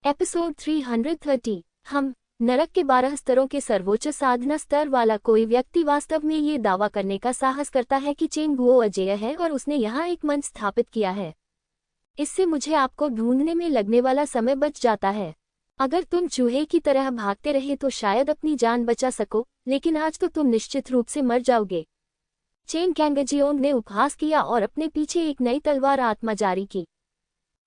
Episode 330। हम नरक के 12 स्तरों के सर्वोच्च साधना स्तर वाला कोई व्यक्ति वास्तव में ये दावा करने का साहस करता है कि चेंग गुओ अजेय है और उसने यहाँ एक मंच स्थापित किया है। इससे मुझे आपको ढूंढने में लगने वाला समय बच जाता है। अगर तुम चूहे की तरह भागते रहे तो शायद अपनी जान बचा सको, लेकिन आज तो तुम निश्चित रूप से मर जाओगे। चेन कैंगजियोंग ने उपहास किया और अपने पीछे एक नई तलवार आत्मा जारी की।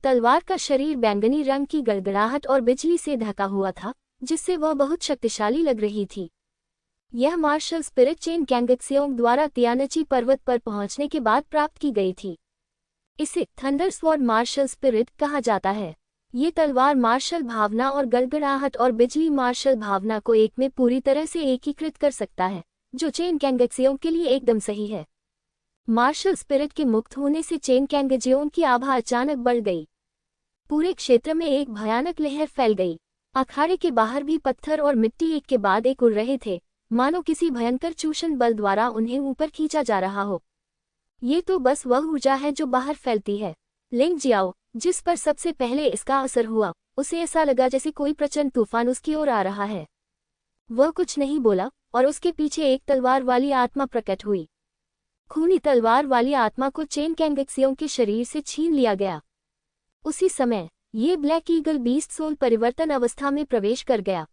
तलवार का शरीर बैंगनी रंग की गड़गड़ाहट और बिजली से ढका हुआ था, जिससे वह बहुत शक्तिशाली लग रही थी। यह मार्शल स्पिरिट चेन कैंगजियोंग द्वारा तियानची पर्वत पर पहुंचने के बाद प्राप्त की गई थी। इसे थंडर स्वॉर्ड मार्शल स्पिरिट कहा जाता है। ये तलवार मार्शल भावना और गड़गड़ाहट और बिजली मार्शल भावना को एक में पूरी तरह से एकीकृत कर सकता है, जो चेन कैंगजियोंग के लिए एकदम सही है। मार्शल स्पिरिट के मुक्त होने से चेन कैंगजियोंग की आभा अचानक बढ़ गई। पूरे क्षेत्र में एक भयानक लहर फैल गई। अखाड़े के बाहर भी पत्थर और मिट्टी एक के बाद एक उड़ रहे थे, मानो किसी भयंकर चूषण बल द्वारा उन्हें ऊपर खींचा जा रहा हो। ये तो बस वह ऊर्जा है जो बाहर फैलती है। लिंग जियाओ, जिस पर सबसे पहले इसका असर हुआ, उसे ऐसा लगा जैसे कोई प्रचंड तूफान उसकी ओर आ रहा है। वह कुछ नहीं बोला और उसके पीछे एक तलवार वाली आत्मा प्रकट हुई। खूनी तलवार वाली आत्मा को चेन कैंगजियोंग के शरीर से छीन लिया गया। उसी समय ये ब्लैक ईगल बीस्ट सोल परिवर्तन अवस्था में प्रवेश कर गया।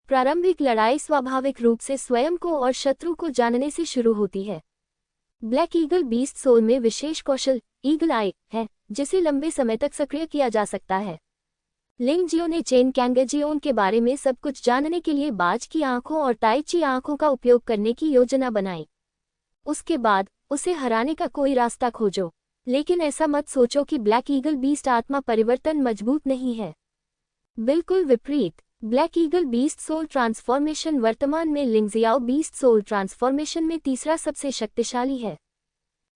प्रारंभिक लड़ाई स्वाभाविक रूप से स्वयं को और शत्रु को जानने से शुरू होती है। ब्लैक ईगल बीस्ट सोल में विशेष कौशल ईगल आई है, जिसे लंबे समय तक सक्रिय किया जा सकता है। लिंग जियो ने चेन कैंगजियोंग के बारे में सब कुछ जानने के लिए बाज की आंखों और ताइची आंखों का उपयोग करने की योजना बनाई। उसके बाद उसे हराने का कोई रास्ता खोजो, लेकिन ऐसा मत सोचो कि ब्लैक ईगल बीस्ट आत्मा परिवर्तन मजबूत नहीं है। बिल्कुल विपरीत, black eagle beast soul transformation वर्तमान में लिंगजियाओ बीस्ट सोल ट्रांसफॉर्मेशन में तीसरा सबसे शक्तिशाली है।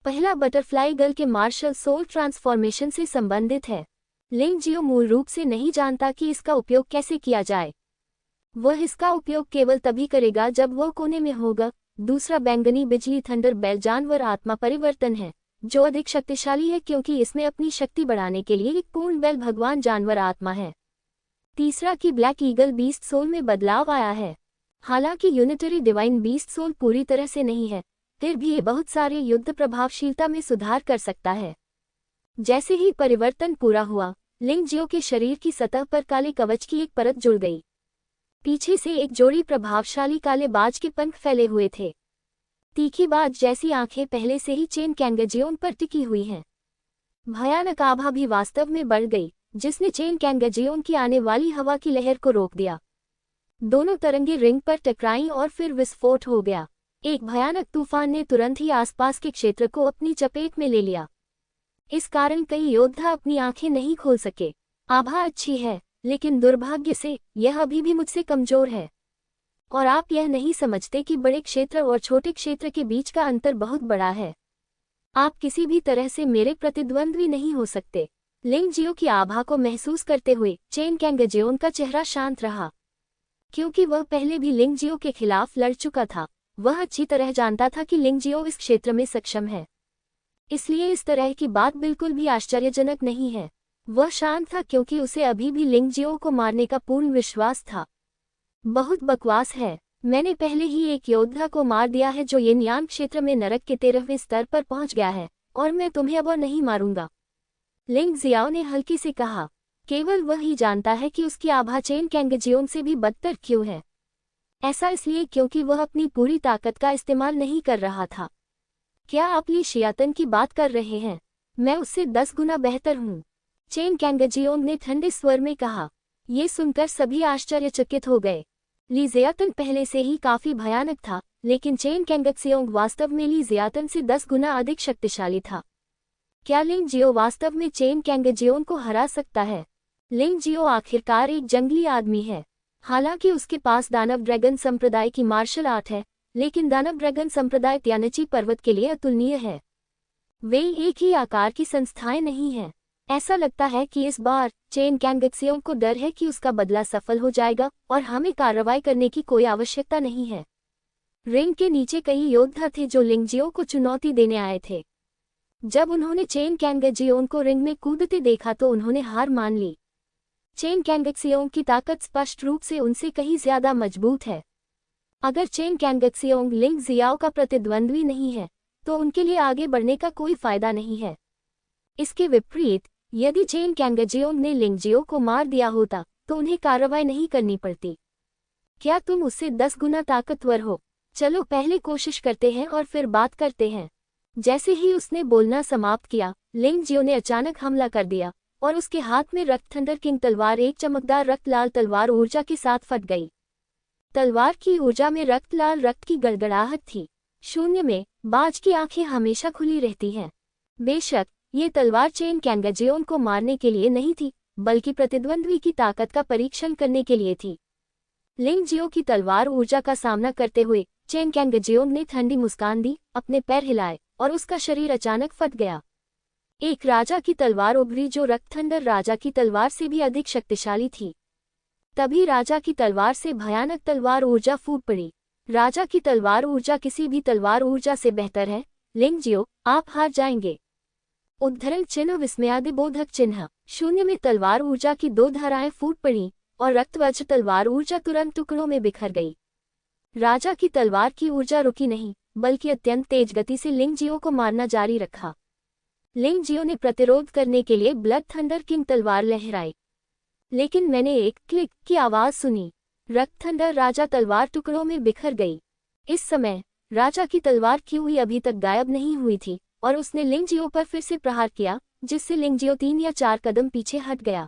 पहला बटरफ्लाई गर्ल के मार्शल सोल ट्रांसफॉर्मेशन से संबंधित है। लिंग जियो मूल रूप से नहीं जानता कि इसका उपयोग कैसे किया जाए। वह इसका उपयोग केवल तभी करेगा जब वह कोने में होगा। दूसरा बैंगनी बिजली थंडर बेल जानवर आत्मा परिवर्तन है, जो अधिक शक्तिशाली है क्योंकि इसमें अपनी शक्ति बढ़ाने के लिए एक पूर्ण बेल भगवान जानवर आत्मा है। तीसरा की ब्लैक ईगल बीस्ट सोल में बदलाव आया है। हालांकि यूनिटरी डिवाइन बीस्ट सोल पूरी तरह से नहीं है, फिर भी ये बहुत सारे युद्ध प्रभावशीलता में सुधार कर सकता है। जैसे ही परिवर्तन पूरा हुआ, लिंग जियो के शरीर की सतह पर काले कवच की एक परत जुड़ गई। पीछे से एक जोड़ी प्रभावशाली काले बाज के पंख फैले हुए थे। तीखी बाज जैसी आंखें पहले से ही चेन कैंगजियोंग पर टिकी हुई हैं। भयानक आभा भी वास्तव में बढ़ गई, जिसने चेन कैंगजियोंग की आने वाली हवा की लहर को रोक दिया। दोनों तरंगे रिंग पर टकराईं और फिर विस्फोट हो गया। एक भयानक तूफान ने तुरंत ही आसपास के क्षेत्र को अपनी चपेट में ले लिया। इस कारण कई योद्धा अपनी आंखें नहीं खोल सके। आभा अच्छी है, लेकिन दुर्भाग्य से यह अभी भी मुझसे कमजोर है। और आप यह नहीं समझते कि बड़े क्षेत्र और छोटे क्षेत्र के बीच का अंतर बहुत बड़ा है। आप किसी भी तरह से मेरे प्रतिद्वंद्वी नहीं हो सकते। लिंग जियो की आभा को महसूस करते हुए चेन कैंगजियोंग का चेहरा शांत रहा। क्योंकि वह पहले भी लिंग जियो के खिलाफ लड़ चुका था, वह अच्छी तरह जानता था कि लिंग जियो इस क्षेत्र में सक्षम है। इसलिए इस तरह की बात बिल्कुल भी आश्चर्यजनक नहीं है। वह शांत था क्योंकि उसे अभी भी लिंग जियो को मारने का पूर्ण विश्वास था। बहुत बकवास है। मैंने पहले ही एक योद्धा को मार दिया है जो यिनयान क्षेत्र में नरक के 13वें स्तर पर पहुंच गया है, और मैं तुम्हें अब और नहीं मारूंगा। लिंग जियाओ ने हल्की से कहा। केवल वह ही जानता है कि उसकी आभा चेन कैंगजियोंग से भी बदतर क्यों है। ऐसा इसलिए क्योंकि वह अपनी पूरी ताकत का इस्तेमाल नहीं कर रहा था। क्या आप ली शियातन की बात कर रहे हैं? मैं उससे 10 गुना बेहतर हूँ, चेन कैंगजियोंग ने ठंडे स्वर में कहा। ये सुनकर सभी आश्चर्यचकित हो गए। ली जियातन पहले से ही काफी भयानक था, लेकिन चेन कैंगजियोंग वास्तव में ली जियातन से 10 गुना अधिक शक्तिशाली था। क्या लिंग जियो वास्तव में चेन कैंगजियोंग को हरा सकता है? लिंग जियो आखिरकार एक जंगली आदमी है। हालांकि उसके पास दानव ड्रैगन संप्रदाय की मार्शल आर्ट है, लेकिन दानव ड्रैगन संप्रदाय त्यानची पर्वत के लिए अतुलनीय है। वे एक ही आकार की संस्थाएं नहीं हैं। ऐसा लगता है कि इस बार चेन कैंगजियोंग को डर है कि उसका बदला सफल हो जाएगा और हमें कार्रवाई करने की कोई आवश्यकता नहीं है। रिंग के नीचे कई योद्धा थे जो लिंग जियो को चुनौती देने आए थे। जब उन्होंने चेन कैंगजियोंग को रिंग में कूदते देखा तो उन्होंने हार मान ली। चेन कैंगक्सियोंग की ताकत स्पष्ट रूप से उनसे कहीं ज्यादा मजबूत है। अगर चेन कैंगक्सियोंग लिंग जियाओ का प्रतिद्वंद्वी नहीं है तो उनके लिए आगे बढ़ने का कोई फायदा नहीं है। इसके विपरीत, यदि चेन कैंगजियोंग ने लिंग जियो को मार दिया होता तो उन्हें कार्रवाई नहीं करनी पड़ती। क्या तुम उससे 10 गुना ताकतवर हो? चलो पहले कोशिश करते हैं और फिर बात करते हैं। जैसे ही उसने बोलना समाप्त किया, लिंग जियो ने अचानक हमला कर दिया और उसके हाथ में रक्त थंडर किंग तलवार एक चमकदार रक्त लाल तलवार ऊर्जा के साथ फट गई। तलवार की ऊर्जा में रक्त लाल रक्त की गड़गड़ाहट थी। शून्य में बाज की आंखें हमेशा खुली रहती हैं। बेशक ये तलवार चेन कैंगजियोंग को मारने के लिए नहीं थी, बल्कि प्रतिद्वंद्वी की ताकत का परीक्षण करने के लिए थी। लिंग जियो की तलवार ऊर्जा का सामना करते हुए चेन कैंगजियोंग ने ठंडी मुस्कान दी, अपने पैर हिलाए और उसका शरीर अचानक फट गया। एक राजा की तलवार उभरी जो रक्तथंडर राजा की तलवार से भी अधिक शक्तिशाली थी। तभी राजा की तलवार से भयानक तलवार ऊर्जा फूट पड़ी। राजा की तलवार ऊर्जा किसी भी तलवार ऊर्जा से बेहतर है। लिंग जियो, आप हार जाएंगे। उद्धरण चिन्ह विस्मयादिबोधक चिन्ह। शून्य में तलवार ऊर्जा की 2 धाराएं फूट पड़ीं और रक्तवज्र तलवार ऊर्जा तुरंत टुकड़ों में बिखर गई। राजा की तलवार की ऊर्जा रुकी नहीं, बल्कि अत्यंत तेज गति से लिंग जियो को मारना जारी रखा। लिंग जियो ने प्रतिरोध करने के लिए ब्लड थंडर किंग तलवार लहराई, लेकिन मैंने एक क्लिक की आवाज सुनी। रक्त थंडर राजा तलवार टुकड़ों में बिखर गई। इस समय राजा की तलवार की हुई अभी तक गायब नहीं हुई थी और उसने लिंग जियो पर फिर से प्रहार किया, जिससे लिंग जियो 3 या 4 कदम पीछे हट गया।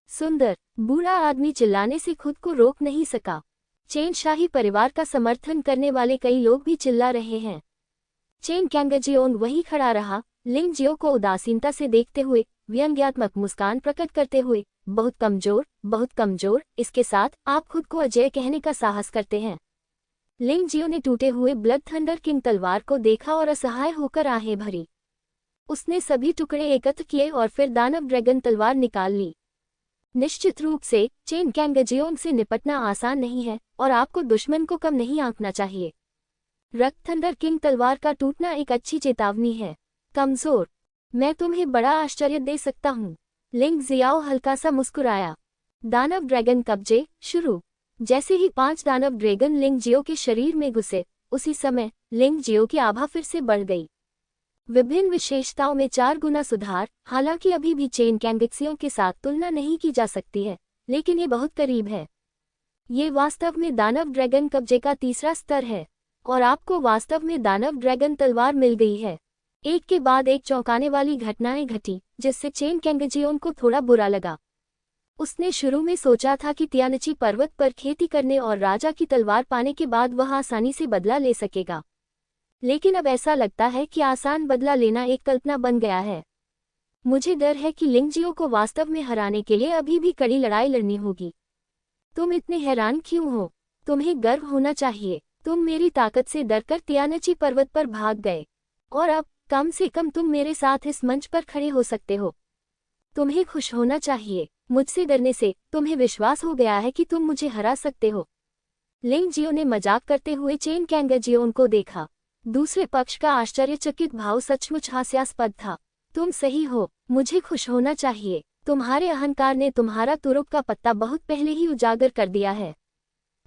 सुंदर बूढ़ा आदमी चिल्लाने से खुद को रोक नहीं सका। चेन शाही परिवार का समर्थन करने वाले कई लोग भी चिल्ला रहे हैं। चेन कैंगजियोंग वहीं खड़ा रहा, लिंग जियो को उदासीनता से देखते हुए, व्यंग्यात्मक मुस्कान प्रकट करते हुए। बहुत कमजोर, बहुत कमजोर। इसके साथ आप खुद को अजय कहने का साहस करते हैं। लिंग जियो ने टूटे हुए ब्लड थंडर किंग तलवार को देखा और असहाय होकर आहें भरी। उसने सभी टुकड़े एकत्र किए और फिर दानव ड्रैगन तलवार निकाल ली। निश्चित रूप से चेन कैंगजियोंग से निपटना आसान नहीं है और आपको दुश्मन को कम नहीं आंकना चाहिए। रक्त थंडर किंग तलवार का टूटना एक अच्छी चेतावनी है। कमजोर, मैं तुम्हें बड़ा आश्चर्य दे सकता हूँ। लिंग जियाओ हल्का सा मुस्कुराया। दानव ड्रैगन कब्जे शुरू। जैसे ही 5 दानव ड्रैगन लिंग जियो के शरीर में घुसे, उसी समय लिंग जियो की आभा फिर से बढ़ गई। विभिन्न विशेषताओं में 4 गुना सुधार। हालांकि अभी भी चेन कैंगक्सियों के साथ तुलना नहीं की जा सकती है, लेकिन ये बहुत करीब है। ये वास्तव में दानव ड्रैगन कब्जे का तीसरा स्तर है और आपको वास्तव में दानव ड्रैगन तलवार मिल गई है। एक के बाद एक चौंकाने वाली घटनाएं घटी, जिससे चेन कैंगजियोंग को थोड़ा बुरा लगा। उसने शुरू में सोचा था कि तियानची पर्वत पर खेती करने और राजा की तलवार पाने के बाद वह आसानी से बदला ले सकेगा, लेकिन अब ऐसा लगता है कि आसान बदला लेना एक कल्पना बन गया है। मुझे डर है कि लिंग जियो को वास्तव में हराने के लिए अभी भी कड़ी लड़ाई लड़नी होगी। तुम इतने हैरान क्यों हो? तुम्हें गर्व होना चाहिए। तुम मेरी ताकत से डरकर तियानची पर्वत पर भाग गए और अब कम से कम तुम मेरे साथ इस मंच पर खड़े हो सकते हो। तुम्हें खुश होना चाहिए। मुझसे डरने से तुम्हें विश्वास हो गया है कि तुम मुझे हरा सकते हो। लिंग जियो ने मजाक करते हुए चेन कैंगजियोंग को देखा। दूसरे पक्ष का आश्चर्यचकित भाव सचमुच हास्यास्पद था। तुम सही हो, मुझे खुश होना चाहिए। तुम्हारे अहंकार ने तुम्हारा तुरुप का पत्ता बहुत पहले ही उजागर कर दिया है।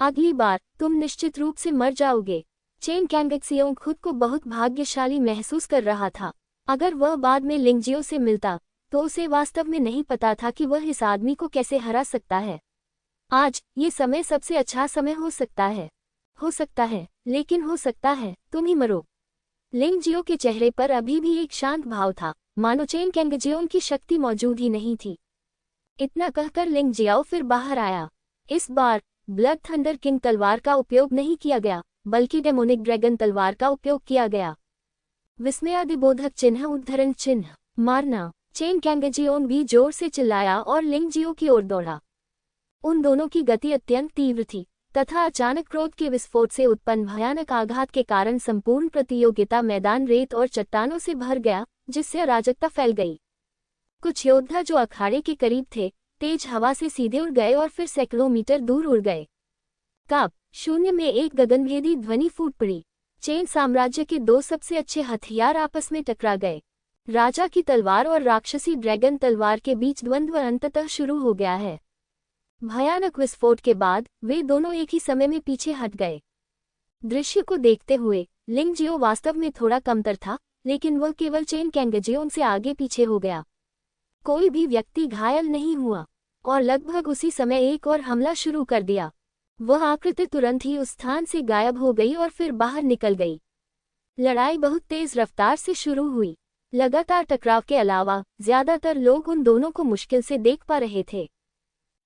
अगली बार तुम निश्चित रूप से मर जाओगे। चेन कैंगक्सियोंग खुद को बहुत भाग्यशाली महसूस कर रहा था। अगर वह बाद में लिंग जियो से मिलता तो उसे वास्तव में नहीं पता था कि वह इस आदमी को कैसे हरा सकता है। आज ये समय सबसे अच्छा समय हो सकता है, लेकिन हो सकता है तुम ही मरो। लिंग जियो के चेहरे पर अभी भी एक शांत भाव था, मानो चेन कैंगजियोंग की शक्ति मौजूद ही नहीं थी। इतना कहकर लिंग जियाओ फिर बाहर आया। इस बार ब्लड थंडर किंग तलवार का उपयोग नहीं किया गया, बल्कि डेमोनिक ड्रैगन तलवार का उपयोग किया गया। विस्मयादिबोधक चिन्ह उद्धरण चिन्ह मारना। चेन कैंगजियोंग भी जोर से चिल्लाया और लिंग जियो की ओर दौड़ा। उन दोनों की गति अत्यंत तीव्र थी तथा अचानक क्रोध के विस्फोट से उत्पन्न भयानक आघात के कारण संपूर्ण प्रतियोगिता मैदान रेत और चट्टानों से भर गया, जिससे अराजकता फैल गई। कुछ योद्धा जो अखाड़े के करीब थे, तेज हवा से सीधे उड़ गए और फिर सैकड़ों मीटर दूर उड़ गए। तब शून्य में एक गगनभेदी ध्वनि फूट पड़ी। चेन साम्राज्य के 2 सबसे अच्छे हथियार आपस में टकरा गए। राजा की तलवार और राक्षसी ड्रैगन तलवार के बीच द्वंद्व अंततः शुरू हो गया है। भयानक विस्फोट के बाद वे दोनों एक ही समय में पीछे हट गए। दृश्य को देखते हुए लिंग जियो वास्तव में थोड़ा कमतर था, लेकिन वह केवल चेन कैंगजेओन से आगे पीछे हो गया। कोई भी व्यक्ति घायल नहीं हुआ और लगभग उसी समय एक और हमला शुरू कर दिया। वह आकृति तुरंत ही उस स्थान से गायब हो गई और फिर बाहर निकल गई। लड़ाई बहुत तेज रफ्तार से शुरू हुई। लगातार टकराव के अलावा ज्यादातर लोग उन दोनों को मुश्किल से देख पा रहे थे।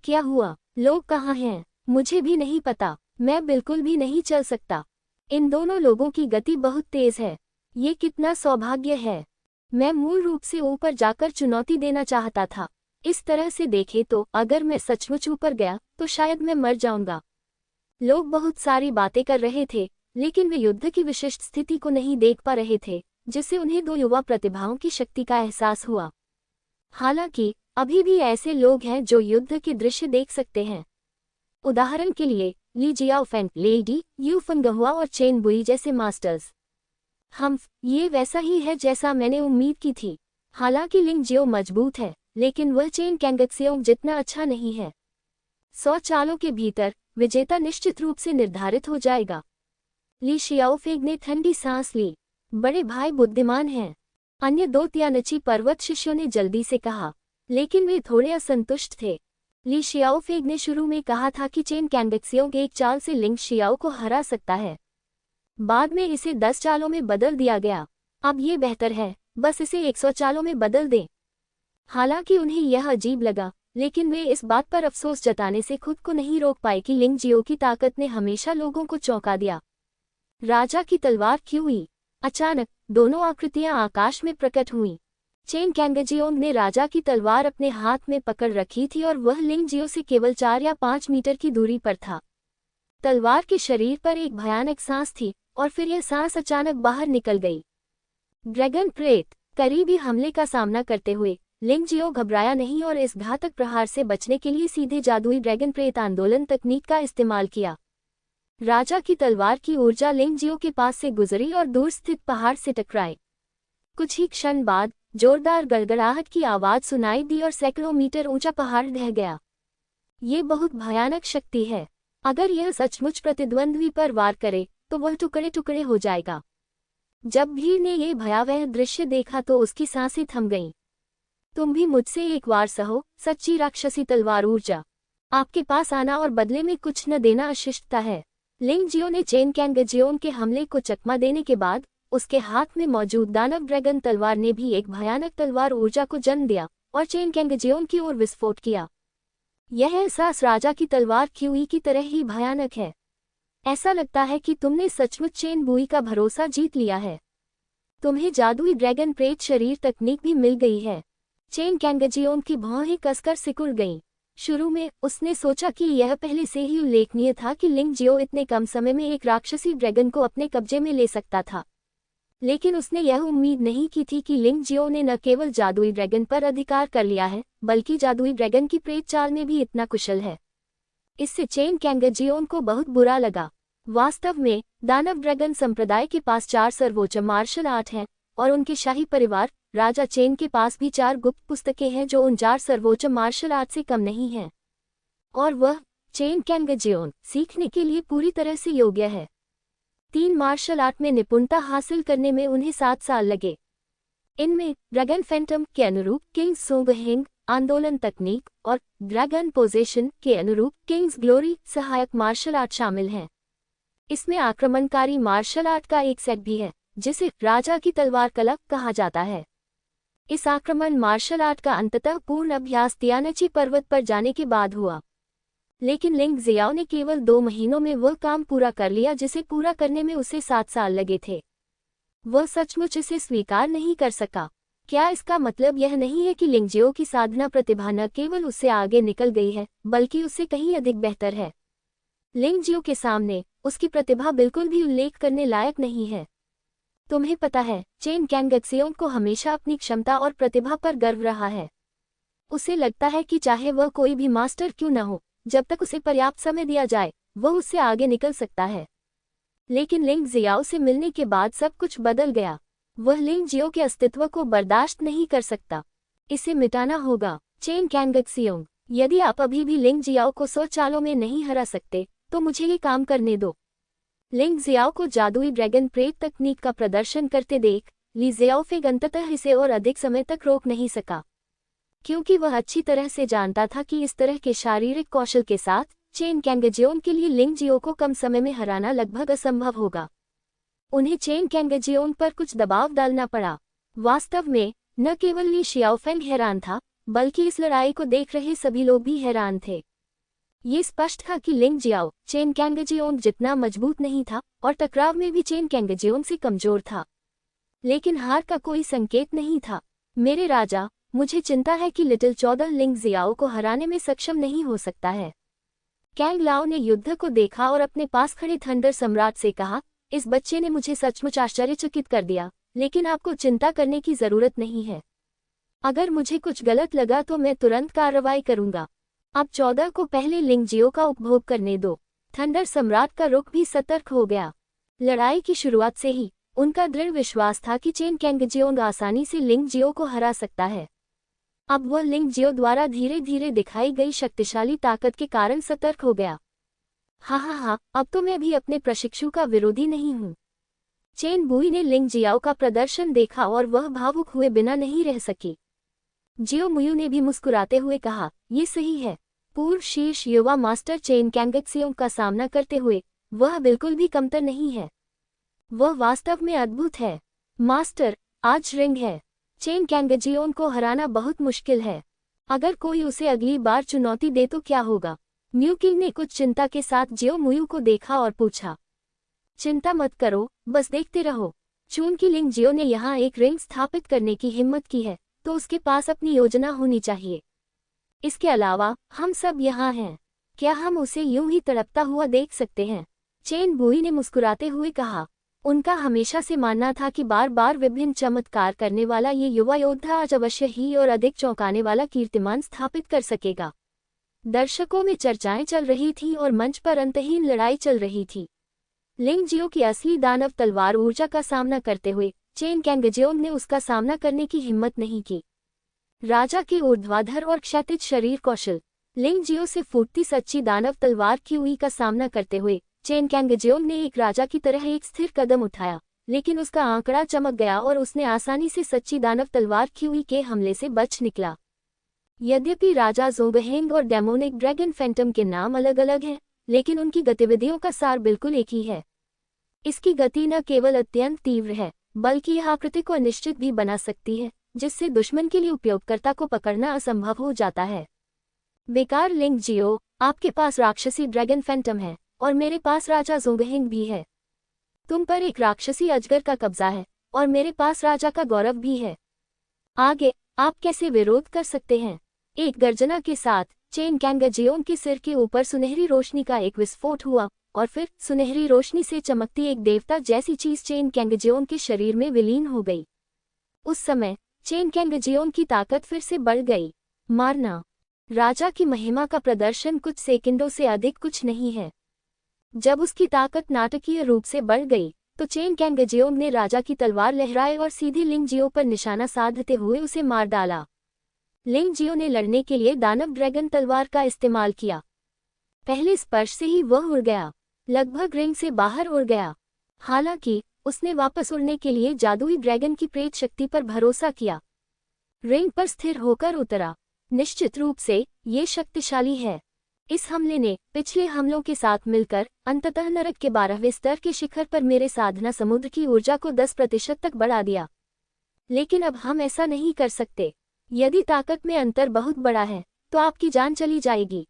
क्या हुआ? लोग कहाँ हैं? मुझे भी नहीं पता। मैं बिल्कुल भी नहीं चल सकता। इन दोनों लोगों की गति बहुत तेज है। ये कितना सौभाग्य है। मैं मूल रूप से ऊपर जाकर चुनौती देना चाहता था। इस तरह से देखे तो अगर मैं सचमुच ऊपर गया तो शायद मैं मर जाऊंगा। लोग बहुत सारी बातें कर रहे थे, लेकिन वे युद्ध की विशिष्ट स्थिति को नहीं देख पा रहे थे, जिससे उन्हें दो युवा प्रतिभाओं की शक्ति का एहसास हुआ। हालांकि अभी भी ऐसे लोग हैं जो युद्ध के दृश्य देख सकते हैं। उदाहरण के लिए ली जियाओफेंग, लेडी यू फंगहुआ और चेन बुई जैसे मास्टर्स। ये वैसा ही है जैसा मैंने उम्मीद की थी। हालांकि लिंग जियो मजबूत है, लेकिन वह चेन कैंगक्सियोंग जितना अच्छा नहीं है। 100 चालों के भीतर विजेता निश्चित रूप से निर्धारित हो जाएगा। ली शियाओफेंग ने ठंडी सांस ली। बड़े भाई बुद्धिमान हैं। अन्य दो तियानची पर्वत शिष्यों ने जल्दी से कहा, लेकिन वे थोड़े असंतुष्ट थे। ली शियाओफेंग ने शुरू में कहा था कि चेन कैंगक्सियोंग एक चाल से लिंग शियाओ को हरा सकता है। बाद में इसे 10 चालों में बदल दिया गया। अब ये बेहतर है, बस इसे 100 चालों में बदल दें। हालांकि उन्हें यह अजीब लगा, लेकिन वे इस बात पर अफसोस जताने से खुद को नहीं रोक पाए कि लिंग जियो की ताकत ने हमेशा लोगों को चौंका दिया। राजा की तलवार क्यों हुई? अचानक दोनों आकृतियां आकाश में प्रकट हुईं। चेन कैंगजेओंग ने राजा की तलवार अपने हाथ में पकड़ रखी थी और वह लिंग जियो से केवल 4 या 5 मीटर की दूरी पर था। तलवार के शरीर पर एक भयानक सांस थी और फिर यह सांस अचानक बाहर निकल गई। ड्रैगन प्रेत करीबी हमले का सामना करते हुए लिंग जियो घबराया नहीं और इस घातक प्रहार से बचने के लिए सीधे जादुई ड्रैगन प्रेत आंदोलन तकनीक का इस्तेमाल किया। राजा की तलवार की ऊर्जा लिंग जियो के पास से गुजरी और दूर स्थित पहाड़ से टकराई। कुछ ही क्षण बाद जोरदार गड़गड़ाहट की आवाज सुनाई दी और सैकड़ों मीटर ऊंचा पहाड़ ढह गया। ये बहुत भयानक शक्ति है। अगर यह सचमुच प्रतिद्वंद्वी पर वार करे तो वह टुकड़े टुकड़े हो जाएगा। जब भीड़ ने ये भयावह दृश्य देखा तो उसकी सांसें थम गईं। तुम भी मुझसे एक वार सहो, सच्ची राक्षसी तलवार ऊर्जा। आपके पास आना और बदले में कुछ न देना अशिष्टता है। लिंग जियो ने चेन कैंगजेओंग के हमले को चकमा देने के बाद उसके हाथ में मौजूद दानव ड्रैगन तलवार ने भी एक भयानक तलवार ऊर्जा को जन्म दिया और चेन कैंगजेओंग की ओर विस्फोट किया। यह एहसास राजा की तलवार क्यूई की तरह ही भयानक है। ऐसा लगता है कि तुमने सचमुच चेन बुई का भरोसा जीत लिया है। तुम्हें जादुई ड्रैगन प्रेत शरीर तकनीक भी मिल गई है। चेन कैंगजेओंग की भौहें कसकर सिकुड़ गईं। शुरू में उसने सोचा कि यह पहले से ही उल्लेखनीय था कि लिंग जियो इतने कम समय में एक राक्षसी ड्रैगन को अपने कब्जे में ले सकता था, लेकिन उसने यह उम्मीद नहीं की थी कि लिंग जियो ने न केवल जादुई ड्रैगन पर अधिकार कर लिया है, बल्कि जादुई ड्रैगन की प्रेत चाल में भी इतना कुशल है। इससे चेन कैंगजेओंग को बहुत बुरा लगा। वास्तव में दानव ड्रैगन संप्रदाय के पास 4 सर्वोच्च मार्शल आर्ट हैं और उनके शाही परिवार राजा चेन के पास भी 4 गुप्त पुस्तकें हैं जो उन 4 सर्वोच्च मार्शल आर्ट से कम नहीं हैं। और वह चेन कैंगजेओंग सीखने के लिए पूरी तरह से योग्य है। 3 मार्शल आर्ट में निपुणता हासिल करने में उन्हें 7 साल लगे। इनमें ड्रैगन फैंटम के अनुरूप किंग्स सोंगहेंग आंदोलन तकनीक और ड्रैगन पोजेशन के अनुरूप किंग्स ग्लोरी सहायक मार्शल आर्ट शामिल हैं। इसमें आक्रमणकारी मार्शल आर्ट का एक सेट भी है, जिसे राजा की तलवार कला कहा जाता है। इस आक्रमण मार्शल आर्ट का अंततः पूर्ण अभ्यास तियानची पर्वत पर जाने के बाद हुआ, लेकिन लिंग जियाओ ने केवल 2 महीनों में वह काम पूरा कर लिया जिसे पूरा करने में उसे 7 साल लगे थे। वह सचमुच इसे स्वीकार नहीं कर सका। क्या इसका मतलब यह नहीं है कि लिंग जियो की साधना प्रतिभा न केवल उससे आगे निकल गई है, बल्कि उससे कहीं अधिक बेहतर है? लिंग जियो के सामने उसकी प्रतिभा बिल्कुल भी उल्लेख करने लायक नहीं है। तुम्हें पता है, चेन कैंगजेओंग को हमेशा अपनी क्षमता और प्रतिभा पर गर्व रहा है। उसे लगता है कि चाहे वह कोई भी मास्टर क्यों न हो, जब तक उसे पर्याप्त समय दिया जाए वह उससे आगे निकल सकता है। लेकिन लिंग जियाओ से मिलने के बाद सब कुछ बदल गया। वह लिंग जियो के अस्तित्व को बर्दाश्त नहीं कर सकता। इसे मिटाना होगा। चेन कैंगक्सियोंग, यदि आप अभी भी लिंग जियाओ को 100 चालों में नहीं हरा सकते तो मुझे ये काम करने दो। लिंग जियाओ को जादुई ड्रैगन प्रेत तकनीक का प्रदर्शन करते देख ली जियाओफेंग अंततः इसे और अधिक समय तक रोक नहीं सका, क्योंकि वह अच्छी तरह से जानता था कि इस तरह के शारीरिक कौशल के साथ चेन कैंगजियोन के लिए लिंग जियो को कम समय में हराना लगभग असंभव होगा। उन्हें चेन कैंगजियोन पर कुछ दबाव डालना पड़ा। वास्तव में न केवल ली शियाओफेंग हैरान था, बल्कि इस लड़ाई को देख रहे सभी लोग भी हैरान थे। ये स्पष्ट था कि लिंग जियाओ चेन कैंगजियोन जितना मजबूत नहीं था और टकराव में भी चेन कैंगजियोन से कमजोर था, लेकिन हार का कोई संकेत नहीं था। मेरे राजा, मुझे चिंता है कि लिटिल 14 लिंग जियाओ को हराने में सक्षम नहीं हो सकता है। कैंग लाओ ने युद्ध को देखा और अपने पास खड़े थंडर सम्राट से कहा, इस बच्चे ने मुझे सचमुच आश्चर्यचकित कर दिया, लेकिन आपको चिंता करने की जरूरत नहीं है। अगर मुझे कुछ गलत लगा तो मैं तुरंत कार्रवाई करूंगा। अब 14 को पहले लिंग जियो का उपभोग करने दो। थंडर सम्राट का रुख भी सतर्क हो गया। लड़ाई की शुरुआत से ही उनका दृढ़ विश्वास था कि चेन कैंगजियोंग आसानी से लिंग जियो को हरा सकता है। अब वह लिंग जियो द्वारा धीरे धीरे दिखाई गई शक्तिशाली ताकत के कारण सतर्क हो गया। हाँ, अब तो मैं भी अपने प्रशिक्षु का विरोधी नहीं हूँ। चेन बुई ने लिंग जियाओ का प्रदर्शन देखा और वह भावुक हुए बिना नहीं रह सकी। जियो मुयू ने भी मुस्कुराते हुए कहा, ये सही है। पूर्व शीर्ष युवा मास्टर चेन कैंगक्सियोंग का सामना करते हुए वह बिल्कुल भी कमतर नहीं है। वह वास्तव में अद्भुत है। मास्टर, आज रिंग है। चेन कैंगजियोन को हराना बहुत मुश्किल है। अगर कोई उसे अगली बार चुनौती दे तो क्या होगा? म्यू किंग ने कुछ चिंता के साथ जियो मुयू को देखा और पूछा। चिंता मत करो, बस देखते रहो। चूंकि लिंग जियो ने यहाँ एक रिंग स्थापित करने की हिम्मत की है, तो उसके पास अपनी योजना होनी चाहिए। इसके अलावा हम सब यहाँ हैं। क्या हम उसे यूं ही तड़पता हुआ देख सकते हैं? चेन बुई ने मुस्कुराते हुए कहा। उनका हमेशा से मानना था कि बार बार विभिन्न चमत्कार करने वाला ये युवा योद्धा आज अवश्य ही और अधिक चौंकाने वाला कीर्तिमान स्थापित कर सकेगा। दर्शकों में चर्चाएं चल रही थीं और मंच पर अंतहीन लड़ाई चल रही थी। लिंग जियो की असली दानव तलवार ऊर्जा का सामना करते हुए चेन कैंगजियोंग ने उसका सामना करने की हिम्मत नहीं की। राजा के ऊर्ध्वाधर और क्षैतिज शरीर कौशल। लिंग जियो से फूटती सच्ची दानव तलवार क्यूई का सामना करते हुए चेन कैंगजियोंग ने एक राजा की तरह एक स्थिर कदम उठाया, लेकिन उसका आंकड़ा चमक गया और उसने आसानी से सच्ची दानव तलवार क्यूई के हमले से बच निकला। यद्यपि राजा जोंगहेंग और डेमोनिक ड्रैगन फैंटम के नाम अलग अलग हैं, लेकिन उनकी गतिविधियों का सार बिल्कुल एक ही है। इसकी गति न केवल अत्यंत तीव्र है, बल्कि यह आकृति को अनिश्चित भी बना सकती है, जिससे दुश्मन के लिए उपयोगकर्ता को पकड़ना असंभव हो जाता है। बेकार लिंग जियो, आपके पास राक्षसी ड्रैगन फैंटम है और मेरे पास राजा जोंगहेंग भी है। तुम पर एक राक्षसी अजगर का कब्जा है और मेरे पास राजा का गौरव भी है। आगे आप कैसे विरोध कर सकते हैं? एक गर्जना के साथ चेन कैंगजियोंग के सिर के ऊपर सुनहरी रोशनी का एक विस्फोट हुआ और फिर सुनहरी रोशनी से चमकती एक देवता जैसी चीज चेन कैंगजियोंग के शरीर में विलीन हो गई। उस समय चेन कैंगजियोंग की ताकत फिर से बढ़ गई। मारना। राजा की महिमा का प्रदर्शन कुछ सेकंडों से अधिक कुछ नहीं है। जब उसकी ताकत नाटकीय रूप से बढ़ गई तो चेन कैंगजियोंग ने राजा की तलवार लहराए और सीधे लिंग जियो पर निशाना साधते हुए उसे मार डाला। लिंग जियो ने लड़ने के लिए दानव ड्रैगन तलवार का इस्तेमाल किया। पहले स्पर्श से ही वह उड़ गया, लगभग रिंग से बाहर उड़ गया। हालांकि उसने वापस उड़ने के लिए जादुई ड्रैगन की प्रेत शक्ति पर भरोसा किया। रिंग पर स्थिर होकर उतरा। निश्चित रूप से ये शक्तिशाली है। इस हमले ने पिछले हमलों के साथ मिलकर अंततः नरक के 12वें स्तर के शिखर पर मेरे साधना समुद्र की ऊर्जा को 10% तक बढ़ा दिया। लेकिन अब हम ऐसा नहीं कर सकते। यदि ताकत में अंतर बहुत बड़ा है तो आपकी जान चली जाएगी।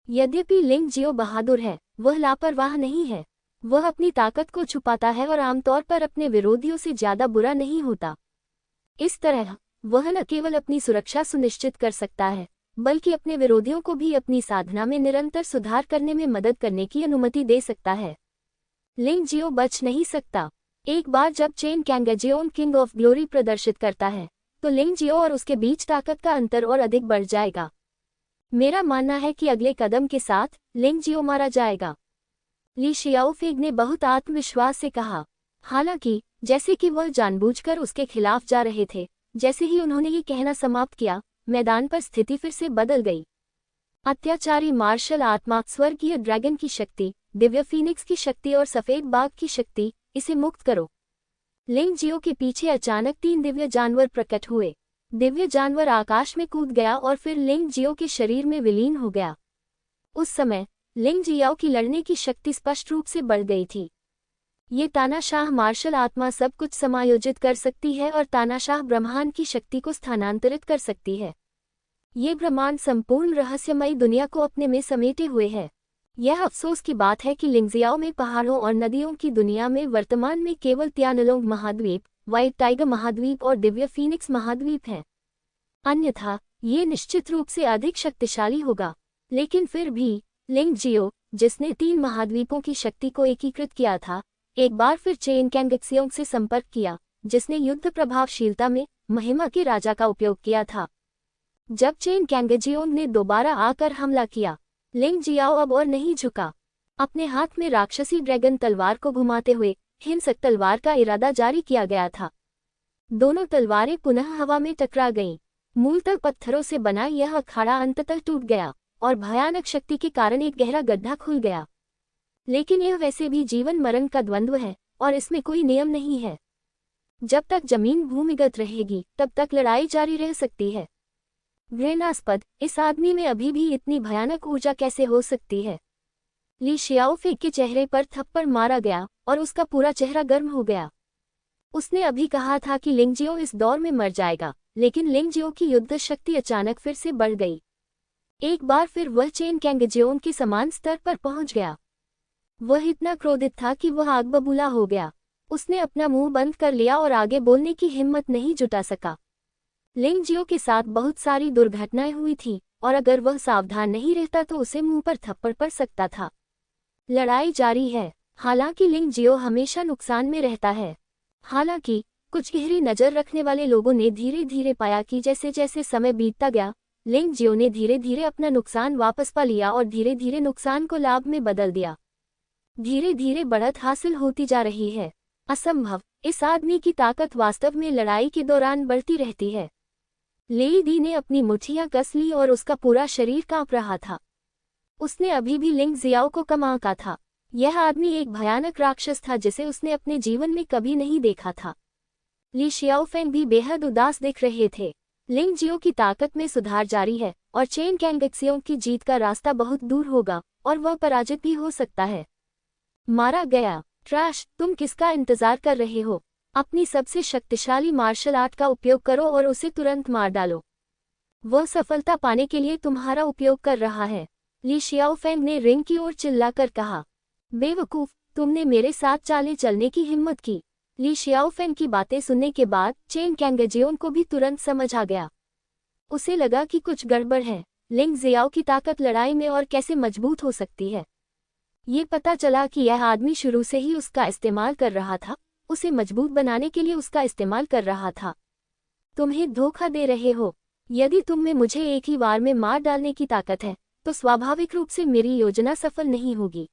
यद्यपि लिंग जियो बहादुर है, वह लापरवाह नहीं है। वह अपनी ताकत को छुपाता है और आमतौर पर अपने विरोधियों से ज्यादा बुरा नहीं होता। इस तरह वह न केवल अपनी सुरक्षा सुनिश्चित कर सकता है, बल्कि अपने विरोधियों को भी अपनी साधना में निरंतर सुधार करने में मदद करने की अनुमति दे सकता है। लिंग जियो बच नहीं सकता। एक बार जब चेन कैंगजियोंग किंग ऑफ ग्लोरी प्रदर्शित करता है तो लिंग जियो और उसके बीच ताकत का अंतर और अधिक बढ़ जाएगा। मेरा मानना है कि अगले कदम के साथ लिंग जियो मारा जाएगा। ली शियाओफेंग ने बहुत आत्मविश्वास से कहा। हालांकि जैसे कि वह जानबूझकर उसके खिलाफ जा रहे थे, जैसे ही उन्होंने ये कहना समाप्त किया, मैदान पर स्थिति फिर से बदल गई। अत्याचारी मार्शल आत्मा, स्वर्गीय ड्रैगन की शक्ति, दिव्य फीनिक्स की शक्ति और सफेद बाघ की शक्ति, इसे मुक्त करो। लिंग जियो के पीछे अचानक 3 दिव्य जानवर प्रकट हुए। दिव्य जानवर आकाश में कूद गया और फिर लिंग जियो के शरीर में विलीन हो गया। उस समय लिंग जियाओ की लड़ने की शक्ति स्पष्ट रूप से बढ़ गई थी। ये तानाशाह मार्शल आत्मा सब कुछ समायोजित कर सकती है और तानाशाह ब्रह्मांड की शक्ति को स्थानांतरित कर सकती है। ये ब्रह्मांड संपूर्ण रहस्यमयी दुनिया को अपने में समेटे हुए है। यह अफसोस की बात है कि लिंगजियाओ में पहाड़ों और नदियों की दुनिया में वर्तमान में केवल तियानलोंग महाद्वीप, व्हाइट टाइगर महाद्वीप और दिव्य फीनिक्स महाद्वीप हैं। अन्यथा ये निश्चित रूप से अधिक शक्तिशाली होगा। लेकिन फिर भी लिंग जियो, जिसने 3 महाद्वीपों की शक्ति को एकीकृत किया था, एक बार फिर चेन कैंगक्सियोंग से संपर्क किया, जिसने युद्ध प्रभावशीलता में महिमा के राजा का उपयोग किया था। जब चेन कैंगजियोंग ने दोबारा आकर हमला किया, लिंग जियाओ अब और नहीं झुका। अपने हाथ में राक्षसी ड्रैगन तलवार को घुमाते हुए हिंसक तलवार का इरादा जारी किया गया था। दोनों तलवारें पुनः हवा में टकरा गईं। मूलतः पत्थरों से बना यह अखाड़ा अंततः टूट गया और भयानक शक्ति के कारण एक गहरा गड्ढा खुल गया। लेकिन यह वैसे भी जीवन मरण का द्वंद्व है और इसमें कोई नियम नहीं है। जब तक जमीन भूमिगत रहेगी तब तक लड़ाई जारी रह सकती है। घृणास्पद, इस आदमी में अभी भी इतनी भयानक ऊर्जा कैसे हो सकती है? ली शियाओफे के चेहरे पर थप्पड़ मारा गया और उसका पूरा चेहरा गर्म हो गया। उसने अभी कहा था कि लिंगजियो इस दौर में मर जाएगा, लेकिन लिंगजियो की युद्ध शक्ति अचानक फिर से बढ़ गई। एक बार फिर वह चेन कैंगजियोंग के समान स्तर पर पहुंच गया। वह इतना क्रोधित था कि वह आग बबूला हो गया। उसने अपना मुंह बंद कर लिया और आगे बोलने की हिम्मत नहीं जुटा सका। लिंगजियो के साथ बहुत सारी दुर्घटनाएं हुई थी और अगर वह सावधान नहीं रहता तो उसे मुंह पर थप्पड़ पड़ सकता था। लड़ाई जारी है। हालांकि लिंगजियो हमेशा नुकसान में रहता है। हालांकि कुछ गहरी नजर रखने वाले लोगों ने धीरे धीरे पाया कि जैसे जैसे समय बीतता गया, लिंगजियो ने धीरे धीरे अपना नुकसान वापस पा लिया और धीरे धीरे नुकसान को लाभ में बदल दिया। धीरे धीरे बढ़त हासिल होती जा रही है। असंभव, इस आदमी की ताकत वास्तव में लड़ाई के दौरान बढ़ती रहती है। लेई दी ने अपनी मुट्ठियां कस ली और उसका पूरा शरीर कांप रहा था। उसने अभी भी लिंग जियाओ को कम आंका था। यह आदमी एक भयानक राक्षस था जिसे उसने अपने जीवन में कभी नहीं देखा था। ली शियाओफेंग भी बेहद उदास दिख रहे थे। लिंग जियो की ताकत में सुधार जारी है और चेन कैंगक्सियोंग की जीत का रास्ता बहुत दूर होगा और वह पराजित भी हो सकता है। मारा गया। ट्रैश, तुम किसका इंतजार कर रहे हो? अपनी सबसे शक्तिशाली मार्शल आर्ट का उपयोग करो और उसे तुरंत मार डालो। वह सफलता पाने के लिए तुम्हारा उपयोग कर रहा है। ली शियाओफेंग ने रिंग की ओर चिल्लाकर कहा। बेवकूफ, तुमने मेरे साथ चाले चलने की हिम्मत की। ली शियाओफेंग की बातें सुनने के बाद चेन कैंगजियोंग को भी तुरंत समझ आ गया। उसे लगा कि कुछ गड़बड़ है। लिंग जियाओ की ताकत लड़ाई में और कैसे मजबूत हो सकती है। ये पता चला कि यह आदमी शुरू से ही उसका इस्तेमाल कर रहा था, उसे मजबूत बनाने के लिए उसका इस्तेमाल कर रहा था। तुम्हें धोखा दे रहे हो। यदि तुम में मुझे एक ही बार में मार डालने की ताकत है तो स्वाभाविक रूप से मेरी योजना सफल नहीं होगी।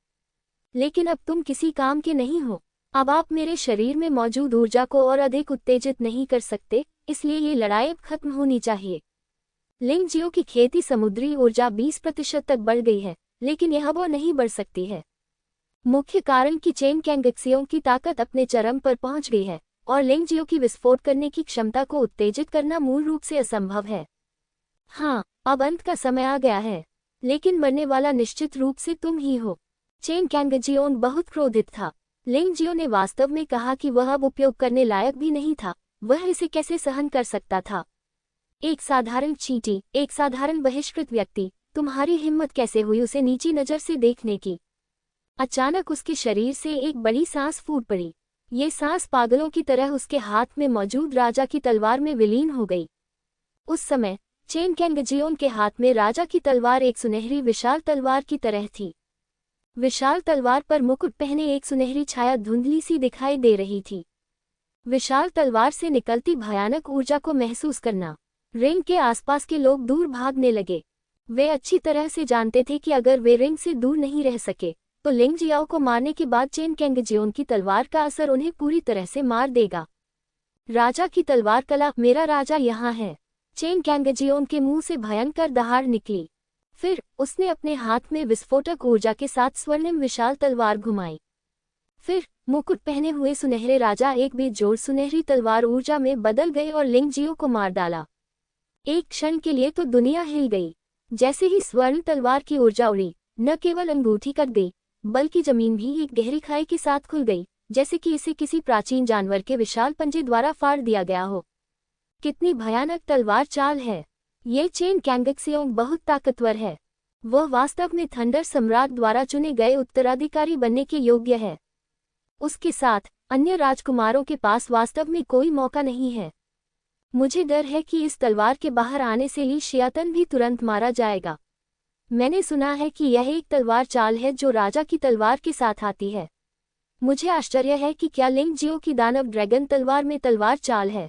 लेकिन अब तुम किसी काम के नहीं हो। अब आप मेरे शरीर में मौजूद ऊर्जा को और अधिक उत्तेजित नहीं कर सकते, इसलिए ये लड़ाई अब खत्म होनी चाहिए। लिंग जियो की खेती समुद्री ऊर्जा 20% तक बढ़ गई है, लेकिन यह अब और नहीं बढ़ सकती है। मुख्य कारण कि चेन कैंगक्सियोंग की ताकत अपने चरम पर पहुंच गई है और लिंग जियो की विस्फोट करने की क्षमता को उत्तेजित करना मूल रूप से असंभव है। हाँ, अब अंत का समय आ गया है, लेकिन मरने वाला निश्चित रूप से तुम ही हो। चेन कैंगजियोंग बहुत क्रोधित था। लिंग जियो ने वास्तव में कहा कि वह अब उपयोग करने लायक भी नहीं था। वह इसे कैसे सहन कर सकता था? एक साधारण चींटी, एक साधारण बहिष्कृत व्यक्ति, तुम्हारी हिम्मत कैसे हुई उसे नीची नजर से देखने की? अचानक उसके शरीर से एक बड़ी सांस फूट पड़ी। ये सांस पागलों की तरह उसके हाथ में मौजूद राजा की तलवार में विलीन हो गई। उस समय चेन कैंगजियोंग के हाथ में राजा की तलवार एक सुनहरी विशाल तलवार की तरह थी। विशाल तलवार पर मुकुट पहने एक सुनहरी छाया धुंधली सी दिखाई दे रही थी। विशाल तलवार से निकलती भयानक ऊर्जा को महसूस करना, रिंग के आसपास के लोग दूर भागने लगे। वे अच्छी तरह से जानते थे कि अगर वे रिंग से दूर नहीं रह सके तो लिंग जियाओ को मारने के बाद चेन कैंगजियोन की तलवार का असर उन्हें पूरी तरह से मार देगा। राजा की तलवार कला, मेरा राजा यहाँ है। चेन कैंगजियोन के मुंह से भयंकर दहाड़ निकली। फिर उसने अपने हाथ में विस्फोटक ऊर्जा के साथ स्वर्णिम विशाल तलवार घुमाई। फिर मुकुट पहने हुए सुनहरे राजा एक बेजोड़ सुनहरी तलवार ऊर्जा में बदल गए और लिंग जियो को मार डाला। एक क्षण के लिए तो दुनिया हिल गई। जैसे ही स्वर्ण तलवार की ऊर्जा उड़ी, न केवल अंगूठी कट गई बल्कि जमीन भी एक गहरी खाई के साथ खुल गई, जैसे कि इसे किसी प्राचीन जानवर के विशाल पंजे द्वारा फाड़ दिया गया हो। कितनी भयानक तलवार चाल है। ये चेन कैंगजियोंग बहुत ताकतवर है। वह वास्तव में थंडर सम्राट द्वारा चुने गए उत्तराधिकारी बनने के योग्य है। उसके साथ अन्य राजकुमारों के पास वास्तव में कोई मौका नहीं है। मुझे डर है कि इस तलवार के बाहर आने से ली शियातन भी तुरंत मारा जाएगा। मैंने सुना है कि यह एक तलवार चाल है जो राजा की तलवार के साथ आती है। मुझे आश्चर्य है कि क्या लिंग जियो की दानव ड्रैगन तलवार में तलवार चाल है।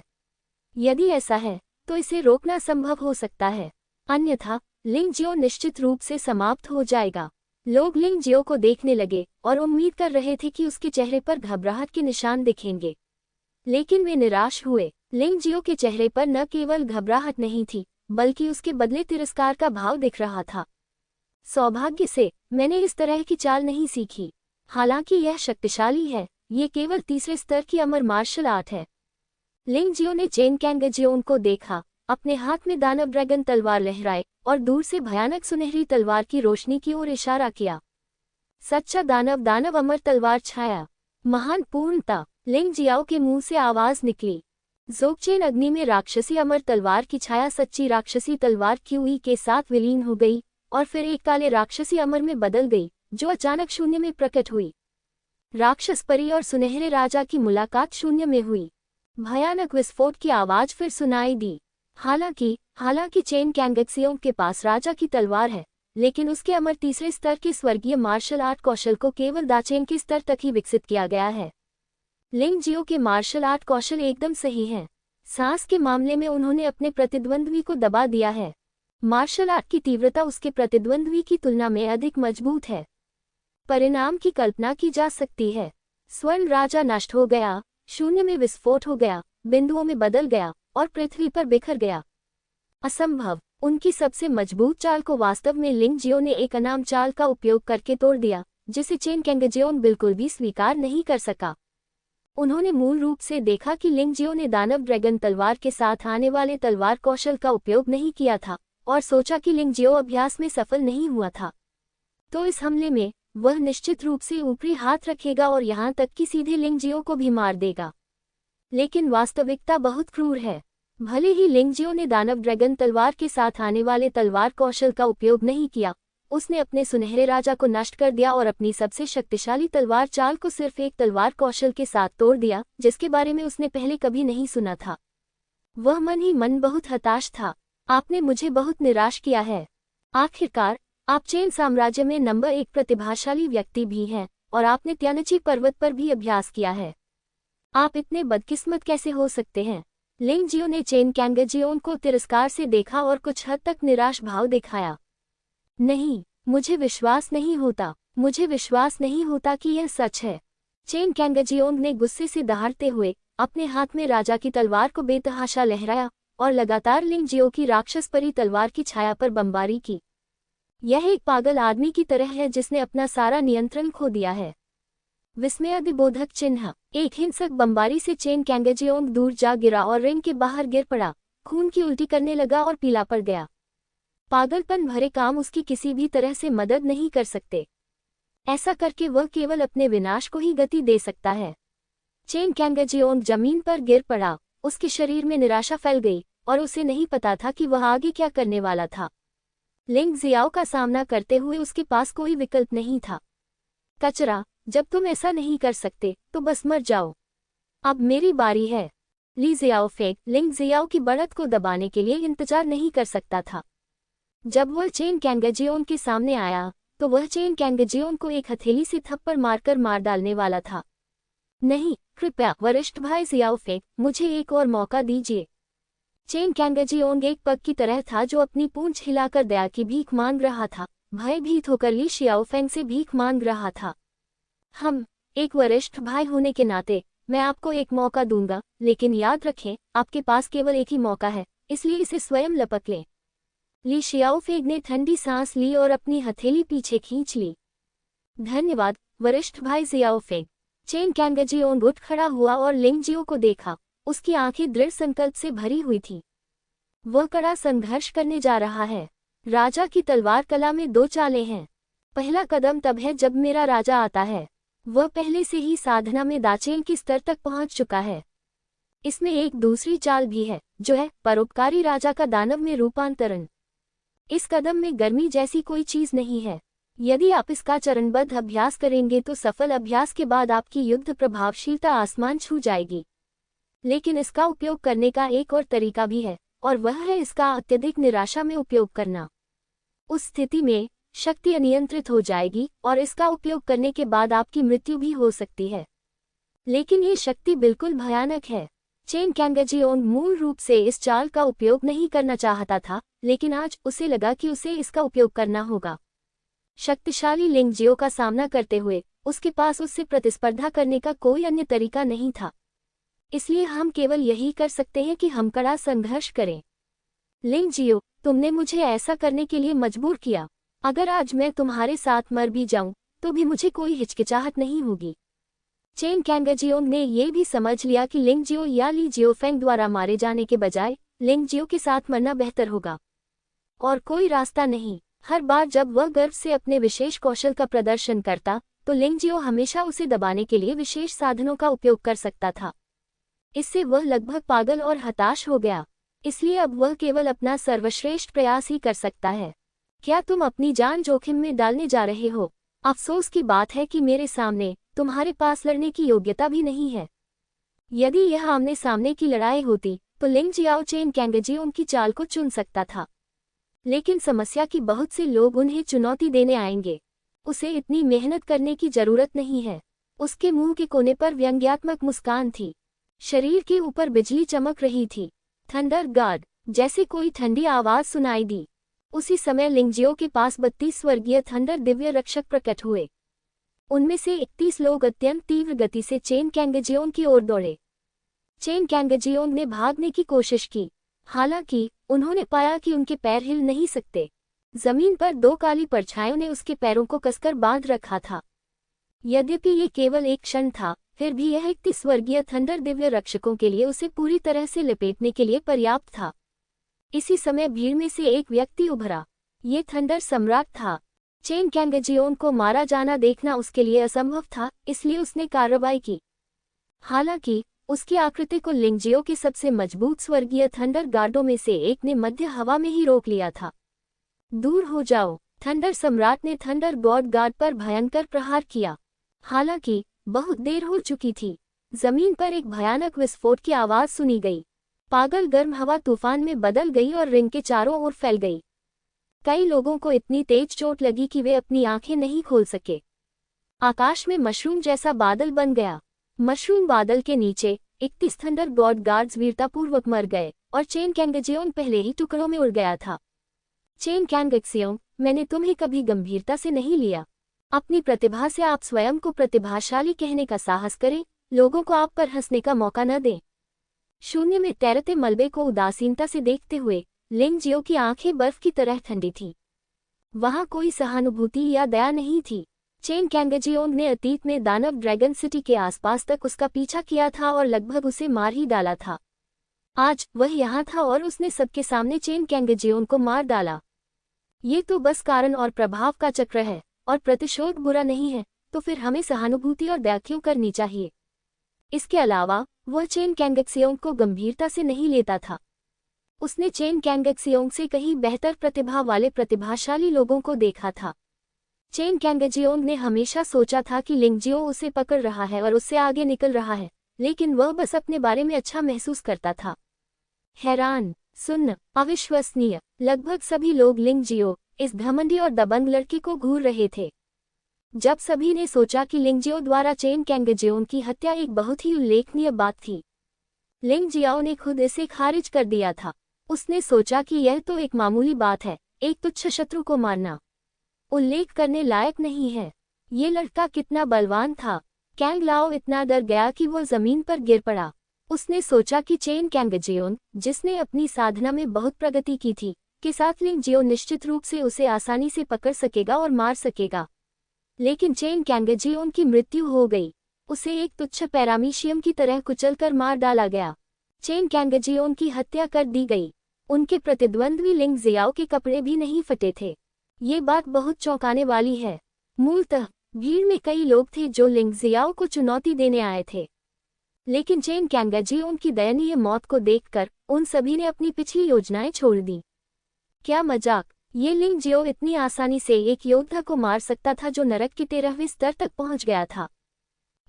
यदि ऐसा है तो इसे रोकना संभव हो सकता है, अन्यथा लिंग जियो निश्चित रूप से समाप्त हो जाएगा। लोग लिंग जियो को देखने लगे और उम्मीद कर रहे थे कि उसके चेहरे पर घबराहट के निशान दिखेंगे, लेकिन वे निराश हुए। लिंग जियो के चेहरे पर न केवल घबराहट नहीं थी बल्कि उसके बदले तिरस्कार का भाव दिख रहा था। सौभाग्य से मैंने इस तरह की चाल नहीं सीखी। हालांकि यह शक्तिशाली है, ये केवल तीसरे स्तर की अमर मार्शल आर्ट है। लिंग जियो ने चेन कैंगजियोन को देखा, अपने हाथ में दानव ड्रैगन तलवार लहराए और दूर से भयानक सुनहरी तलवार की रोशनी की ओर इशारा किया। सच्चा दानव, दानव अमर तलवार छाया, महान पूर्णता। लिंग जियाओ के मुंह से आवाज निकली। जोगचेन अग्नि में राक्षसी अमर तलवार की छाया सच्ची राक्षसी तलवार क्यूई के साथ विलीन हो गई और फिर एक काले राक्षसी अमर में बदल गई जो अचानक शून्य में प्रकट हुई। राक्षस परी और सुनहरे राजा की मुलाकात शून्य में हुई। भयानक विस्फोट की आवाज फिर सुनाई दी। हालांकि चेन कैंगजियोंग के पास राजा की तलवार है, लेकिन उसके अमर तीसरे स्तर के स्वर्गीय मार्शल आर्ट कौशल को केवल दाचेन के स्तर तक ही विकसित किया गया है। लिंग जियो के मार्शल आर्ट कौशल एकदम सही हैं। सांस के मामले में उन्होंने अपने प्रतिद्वंद्वी को दबा दिया है। मार्शल आर्ट की तीव्रता उसके प्रतिद्वंद्वी की तुलना में अधिक मजबूत है। परिणाम की कल्पना की जा सकती है। स्वर्ण राजा नष्ट हो गया, शून्य में विस्फोट हो गया, बिंदुओं में बदल गया और पृथ्वी पर बिखर गया। असंभव। उनकी सबसे मजबूत चाल को वास्तव में लिंग जियो ने एक अनाम चाल का उपयोग करके तोड़ दिया, जिसे चेन कैंगजियोंग बिल्कुल भी स्वीकार नहीं कर सका। उन्होंने मूल रूप से देखा कि लिंग जियो ने दानव ड्रैगन तलवार के साथ आने वाले तलवार कौशल का उपयोग नहीं किया था और सोचा कि लिंग जियो अभ्यास में सफल नहीं हुआ था, तो इस हमले में वह निश्चित रूप से ऊपरी हाथ रखेगा और यहाँ तक कि सीधे लिंग जियो को भी मार देगा। लेकिन वास्तविकता बहुत क्रूर है। भले ही लिंग जियो ने दानव ड्रैगन तलवार के साथ आने वाले तलवार कौशल का उपयोग नहीं किया, उसने अपने सुनहरे राजा को नष्ट कर दिया और अपनी सबसे शक्तिशाली तलवार चाल को सिर्फ एक तलवार कौशल के साथ तोड़ दिया जिसके बारे में उसने पहले कभी नहीं सुना था। वह मन ही मन बहुत हताश था। आपने मुझे बहुत निराश किया है। आखिरकार आप चेन साम्राज्य में नंबर 1 प्रतिभाशाली व्यक्ति भी हैं और आपने त्यानची पर्वत पर भी अभ्यास किया है। आप इतने बदकिस्मत कैसे हो सकते हैं? लिंग जियो ने चेन कैंगजियोंग को तिरस्कार से देखा और कुछ हद तक निराश भाव दिखाया। नहीं, मुझे विश्वास नहीं होता। मुझे विश्वास नहीं होता कि यह सच है। चेन कैंगजियोंग ने गुस्से से दहाड़ते हुए अपने हाथ में राजा की तलवार को बेतहाशा लहराया और लगातार लिंग जियो की राक्षस परी तलवार की छाया पर बमबारी की। यह एक पागल आदमी की तरह है जिसने अपना सारा नियंत्रण खो दिया है। विस्मयादिबोधक चिन्ह। एक हिंसक बमबारी से चेन कैंगजियोंग दूर जा गिरा और रिंग के बाहर गिर पड़ा, खून की उल्टी करने लगा और पीला पड़ गया। पागलपन भरे काम उसकी किसी भी तरह से मदद नहीं कर सकते। ऐसा करके वह केवल अपने विनाश को ही गति दे सकता है। चेन कैंगजियोंग जमीन पर गिर पड़ा, उसके शरीर में निराशा फैल गई और उसे नहीं पता था कि वह आगे क्या करने वाला था। लिंग जियाओ का सामना करते हुए उसके पास कोई विकल्प नहीं था। कचरा, जब तुम ऐसा नहीं कर सकते तो बस मर जाओ। अब मेरी बारी है। ली जियाओ फेंक लिंग जियाओ की बढ़त को दबाने के लिए इंतजार नहीं कर सकता था। जब वह चेन कैंगजियोंग के सामने आया तो वह चेन कैंगजियोंग को एक हथेली से थप्पड़ मारकर मार डालने वाला था। नहीं, कृपया वरिष्ठ भाई जियाओ फेंक, मुझे एक और मौका दीजिए। चेन कैंगजियोंग एक पग की तरह था जो अपनी पूंछ हिलाकर दया की भीख मांग रहा था भयभीत होकर ली शियाओफेंग से भीख मांग रहा था। हम एक वरिष्ठ भाई होने के नाते मैं आपको एक मौका दूंगा, लेकिन याद रखें आपके पास केवल एक ही मौका है, इसलिए इसे स्वयं लपक लें। ली शियाओफेंग ने ठंडी सांस ली और अपनी हथेली पीछे खींच ली। धन्यवाद वरिष्ठ भाई जियाओफेंग। चेन कैंगजियोंग उठ खड़ा हुआ और लिंगजियो को देखा। उसकी आंखें दृढ़ संकल्प से भरी हुई थी। वह कड़ा संघर्ष करने जा रहा है। राजा की तलवार कला में दो चालें हैं। पहला कदम तब है जब मेरा राजा आता है। वह पहले से ही साधना में दाचेन के स्तर तक पहुंच चुका है। इसमें एक दूसरी चाल भी है, जो है परोपकारी राजा का दानव में रूपांतरण। इस कदम में गर्मी जैसी कोई चीज नहीं है। यदि आप इसका चरणबद्ध अभ्यास करेंगे तो सफल अभ्यास के बाद आपकी युद्ध प्रभावशीलता आसमान छू जाएगी। लेकिन इसका उपयोग करने का एक और तरीका भी है, और वह है इसका अत्यधिक निराशा में उपयोग करना। उस स्थिति में शक्ति अनियंत्रित हो जाएगी और इसका उपयोग करने के बाद आपकी मृत्यु भी हो सकती है। लेकिन ये शक्ति बिल्कुल भयानक है। चेन कैंगजियोंग मूल रूप से इस चाल का उपयोग नहीं करना चाहता था, लेकिन आज उसे लगा कि उसे इसका उपयोग करना होगा। शक्तिशाली लिंगजियो का सामना करते हुए उसके पास उससे प्रतिस्पर्धा करने का कोई अन्य तरीका नहीं था। इसलिए हम केवल यही कर सकते हैं कि हम कड़ा संघर्ष करें। लिंगजियो, तुमने मुझे ऐसा करने के लिए मजबूर किया। अगर आज मैं तुम्हारे साथ मर भी जाऊं तो भी मुझे कोई हिचकिचाहट नहीं होगी। चेन कैंगजियोंग ने यह भी समझ लिया कि लिंगजियो या ली जियोफेंग द्वारा मारे जाने के बजाय लिंगजियो के साथ मरना बेहतर होगा। और कोई रास्ता नहीं। हर बार जब वह गर्व से अपने विशेष कौशल का प्रदर्शन करता तो लिंगजियो हमेशा उसे दबाने के लिए विशेष साधनों का उपयोग कर सकता था। इससे वह लगभग पागल और हताश हो गया। इसलिए अब वह केवल अपना सर्वश्रेष्ठ प्रयास ही कर सकता है। क्या तुम अपनी जान जोखिम में डालने जा रहे हो? अफसोस की बात है कि मेरे सामने तुम्हारे पास लड़ने की योग्यता भी नहीं है। यदि यह आमने सामने की लड़ाई होती तो लिंगजियाओ चेन कैंगजियोंग की चाल को चुन सकता था। लेकिन समस्या कि बहुत से लोग उन्हें चुनौती देने आएंगे। उसे इतनी मेहनत करने की जरूरत नहीं है। उसके मुंह के कोने पर व्यंग्यात्मक मुस्कान थी। शरीर के ऊपर बिजली चमक रही थी। थंडर गार्ड जैसे कोई ठंडी आवाज सुनाई दी। उसी समय लिंगजियो के पास 32 स्वर्गीय थंडर दिव्य रक्षक प्रकट हुए। उनमें से 31 लोग अत्यंत तीव्र गति से चेन कैंगजियोंग की ओर दौड़े। चेन कैंगजियोंग ने भागने की कोशिश की, हालांकि उन्होंने पाया कि उनके पैर हिल नहीं सकते। जमीन पर दो काली परछाइयों ने उसके पैरों को कसकर बांध रखा था। यद्यपि ये केवल एक क्षण था, फिर भी यह 31 स्वर्गीय थंडर दिव्य रक्षकों के लिए उसे पूरी तरह से लपेटने के लिए पर्याप्त था। इसी समय भीड़ में से एक व्यक्ति उभरा। ये थंडर सम्राट था। चेन कैंगजियोंग को मारा जाना देखना उसके लिए असंभव था, इसलिए उसने कार्रवाई की। हालांकि उसकी आकृति को लिंगजियो के सबसे मजबूत स्वर्गीय थंडर गार्डों में से एक ने मध्य हवा में ही रोक लिया था। दूर हो जाओ! थंडर सम्राट ने थंडर गॉड गार्ड पर भयंकर प्रहार किया। हालांकि बहुत देर हो चुकी थी। जमीन पर एक भयानक विस्फोट की आवाज सुनी गई। पागल गर्म हवा तूफान में बदल गई और रिंग के चारों ओर फैल गई। कई लोगों को इतनी तेज चोट लगी कि वे अपनी आंखें नहीं खोल सके। आकाश में मशरूम जैसा बादल बन गया। मशरूम बादल के नीचे 31 थंडर गॉड गार्ड्स वीरतापूर्वक मर गए और चेन कैंगजियोंग पहले ही टुकड़ों में उड़ गया था। चेन कैंगजियोंग, मैंने तुम्हें कभी गंभीरता से नहीं लिया। अपनी प्रतिभा से आप स्वयं को प्रतिभाशाली कहने का साहस करें, लोगों को आप पर हंसने का मौका न दें। शून्य में तैरते मलबे को उदासीनता से देखते हुए लिंगजियो की आंखें बर्फ की तरह ठंडी थीं। वहां कोई सहानुभूति या दया नहीं थी। चेन कैंगजियोंग ने अतीत में दानव ड्रैगन सिटी के आसपास तक उसका पीछा किया था और लगभग उसे मार ही डाला था। आज वह यहाँ था और उसने सबके सामने चेन कैंगजियोंग को मार डाला। ये तो बस कारण और प्रभाव का चक्र है, और प्रतिशोध बुरा नहीं है, तो फिर हमें सहानुभूति और दया क्यों करनी चाहिए? इसके अलावा वह चेन कैंगजियोंग को गंभीरता से नहीं लेता था। उसने चेन कैंगजियोंग से कहीं बेहतर प्रतिभा वाले प्रतिभाशाली लोगों को देखा था। चेन कैंगजियोंग ने हमेशा सोचा था कि लिंगजियो उसे पकड़ रहा है और उससे आगे निकल रहा है, लेकिन वह बस अपने बारे में अच्छा महसूस करता था। हैरान, सुन्न, अविश्वसनीय, लगभग सभी लोग लिंगजियो, इस घमंडी और दबंग लड़की को घूर रहे थे। जब सभी ने सोचा कि लिंगजियो द्वारा चेन कैंगजियोंग की हत्या एक बहुत ही उल्लेखनीय बात थी, लिंगजियाओ ने खुद इसे खारिज कर दिया था। उसने सोचा कि यह तो एक मामूली बात है, एक तुच्छ शत्रु को मारना। उल्लेख करने लायक नहीं है। ये लड़का कितना बलवान था। कैंग लाओ इतना डर गया कि वो जमीन पर गिर पड़ा। उसने सोचा कि चेन कैंगजियोन, जिसने अपनी साधना में बहुत प्रगति की थी, के साथ लिंग जियो निश्चित रूप से उसे आसानी से पकड़ सकेगा और मार सकेगा। लेकिन चेन कैंगजियोन की मृत्यु हो गई। उसे एक तुच्छ पैरामीशियम की तरह कुचलकर मार डाला गया। चेन कैंगजियोन की हत्या कर दी गई। उनके प्रतिद्वंद्वी लिंग जियाओ के कपड़े भी नहीं फटे थे। ये बात बहुत चौंकाने वाली है। मूलतः भीड़ में कई लोग थे जो लिंग जियाओ को चुनौती देने आए थे, लेकिन चेन कैंगजियोन की दयनीय मौत को देखकर उन सभी ने अपनी पिछली योजनाएं छोड़ दी। क्या मजाक! ये लिंग जियो इतनी आसानी से एक योद्धा को मार सकता था जो नरक के 13वें स्तर तक पहुंच गया था।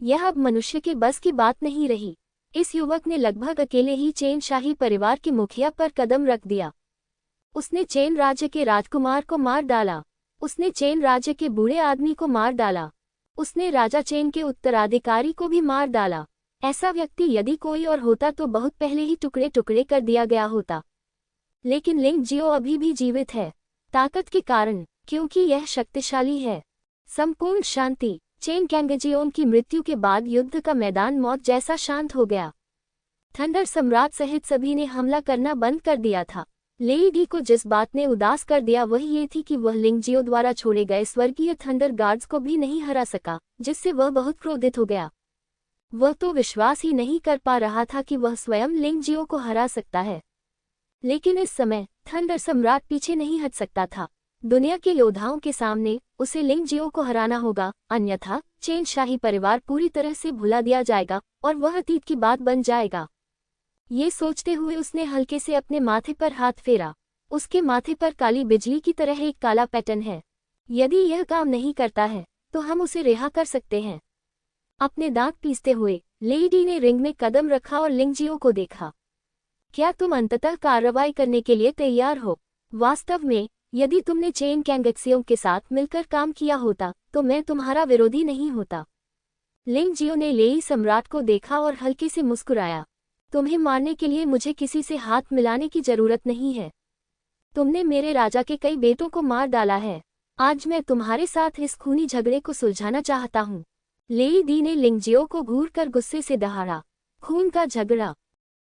यह अब मनुष्य के बस की बात नहीं रही। इस युवक ने लगभग अकेले ही चेन शाही परिवार के मुखिया पर कदम रख दिया। उसने चेन राज्य के राजकुमार को मार डाला। उसने चेन राज्य के बूढ़े आदमी को मार डाला। उसने राजा चेन के उत्तराधिकारी को भी मार डाला। ऐसा व्यक्ति यदि कोई और होता तो बहुत पहले ही टुकड़े टुकड़े कर दिया गया होता। लेकिन लिंग जियो अभी भी जीवित है, ताकत के कारण, क्योंकि यह शक्तिशाली है। संपूर्ण शांति। चेन कैंगजियोन की मृत्यु के बाद युद्ध का मैदान मौत जैसा शांत हो गया। थंडर सम्राट सहित सभी ने हमला करना बंद कर दिया था। लेई डी को जिस बात ने उदास कर दिया वह ये थी कि वह लिंग जियो द्वारा छोड़े गए स्वर्गीय थंडर गार्ड्स को भी नहीं हरा सका, जिससे वह बहुत क्रोधित हो गया। वह तो विश्वास ही नहीं कर पा रहा था कि वह स्वयं लिंग जियो को हरा सकता है। लेकिन इस समय थंडर सम्राट पीछे नहीं हट सकता था। दुनिया के योद्धाओं के सामने उसे लिंग जियो को हराना होगा, अन्यथा चेन शाही परिवार पूरी तरह से भुला दिया जाएगा और वह अतीत की बात बन जाएगा। ये सोचते हुए उसने हल्के से अपने माथे पर हाथ फेरा। उसके माथे पर काली बिजली की तरह एक काला पैटर्न है। यदि यह काम नहीं करता है तो हम उसे रिहा कर सकते हैं। अपने दांत पीसते हुए लेडी ने रिंग में कदम रखा और लिंग जियो को देखा। क्या तुम अंततः कार्रवाई करने के लिए तैयार हो? वास्तव में यदि तुमने चेन कैंगजियो के साथ मिलकर काम किया होता तो मैं तुम्हारा विरोधी नहीं होता। लिंग जियो ने लेई सम्राट को देखा और हल्के से मुस्कुराया। तुम्हें मारने के लिए मुझे किसी से हाथ मिलाने की जरूरत नहीं है। तुमने मेरे राजा के कई बेटों को मार डाला है। आज मैं तुम्हारे साथ इस खूनी झगड़े को सुलझाना चाहता हूँ। लेई डी ने लिंग जियो को घूरकर गुस्से से दहाड़ा। खून का झगड़ा?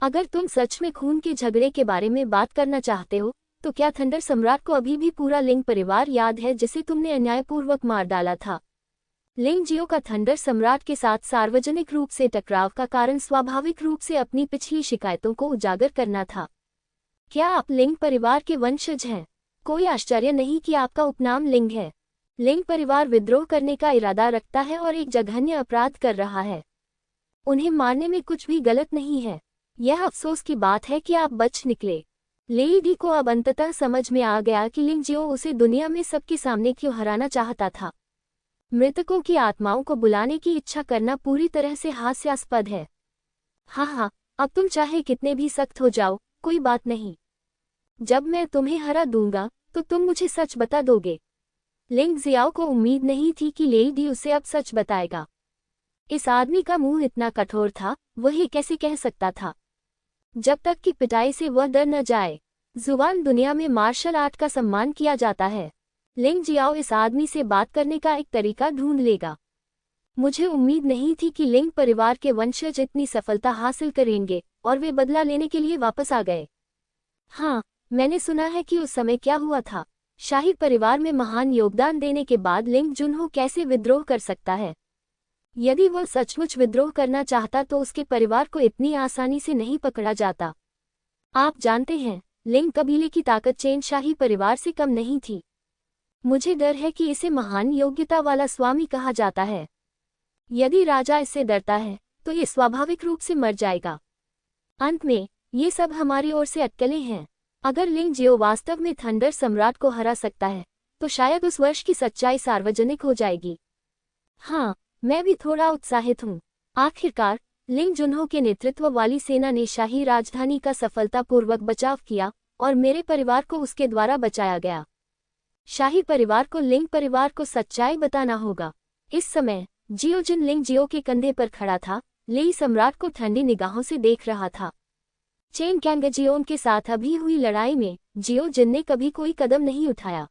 अगर तुम सच में खून के झगड़े के बारे में बात करना चाहते हो तो क्या थंडर सम्राट को अभी भी पूरा लिंग परिवार याद है जिसे तुमने अन्यायपूर्वक मार डाला था? लिंग जियो का थंडर सम्राट के साथ सार्वजनिक रूप से टकराव का कारण स्वाभाविक रूप से अपनी पिछली शिकायतों को उजागर करना था। क्या आप लिंग परिवार के वंशज हैं? कोई आश्चर्य नहीं कि आपका उपनाम लिंग है। लिंग परिवार विद्रोह करने का इरादा रखता है और एक जघन्य अपराध कर रहा है। उन्हें मारने में कुछ भी गलत नहीं है। यह अफसोस की बात है कि आप बच निकले। लेई डी को अब अंततः समझ में आ गया कि लिंग जियो उसे दुनिया में सबके सामने क्यों हराना चाहता था। मृतकों की आत्माओं को बुलाने की इच्छा करना पूरी तरह से हास्यास्पद है। हाँ, अब तुम चाहे कितने भी सख्त हो जाओ, कोई बात नहीं। जब मैं तुम्हें हरा दूंगा तो तुम मुझे सच बता दोगे। लिंग जियाओ को उम्मीद नहीं थी कि लेई डी उसे अब सच बताएगा। इस आदमी का मुंह इतना कठोर था, वह ये कैसे कह सकता था? जब तक कि पिटाई से वह डर न जाए। जुबान दुनिया में मार्शल आर्ट का सम्मान किया जाता है। लिंग जियाओ इस आदमी से बात करने का एक तरीका ढूंढ लेगा। मुझे उम्मीद नहीं थी कि लिंग परिवार के वंशज इतनी सफलता हासिल करेंगे और वे बदला लेने के लिए वापस आ गए। हाँ, मैंने सुना है कि उस समय क्या हुआ था। शाही परिवार में महान योगदान देने के बाद लिंग जुनहो कैसे विद्रोह कर सकता है? यदि वह सचमुच विद्रोह करना चाहता तो उसके परिवार को इतनी आसानी से नहीं पकड़ा जाता। आप जानते हैं, लिंग कबीले की ताकत चेन शाही परिवार से कम नहीं थी। मुझे डर है कि इसे महान योग्यता वाला स्वामी कहा जाता है। यदि राजा इससे डरता है तो ये स्वाभाविक रूप से मर जाएगा। अंत में ये सब हमारी ओर से अटकलें हैं। अगर लिंग जियो वास्तव में थंडर सम्राट को हरा सकता है तो शायद उस वर्ष की सच्चाई सार्वजनिक हो जाएगी। हाँ, मैं भी थोड़ा उत्साहित हूँ। आखिरकार लिंग जुनहो के नेतृत्व वाली सेना ने शाही राजधानी का सफलतापूर्वक बचाव किया और मेरे परिवार को उसके द्वारा बचाया गया। शाही परिवार को लिंग परिवार को सच्चाई बताना होगा। इस समय जियोजिन लिंग जियो के कंधे पर खड़ा था, लेई सम्राट को ठंडी निगाहों से देख रहा था। चेन कैंगजियोन के साथ अभी हुई लड़ाई में जियोजिन ने कभी कोई कदम नहीं उठाया।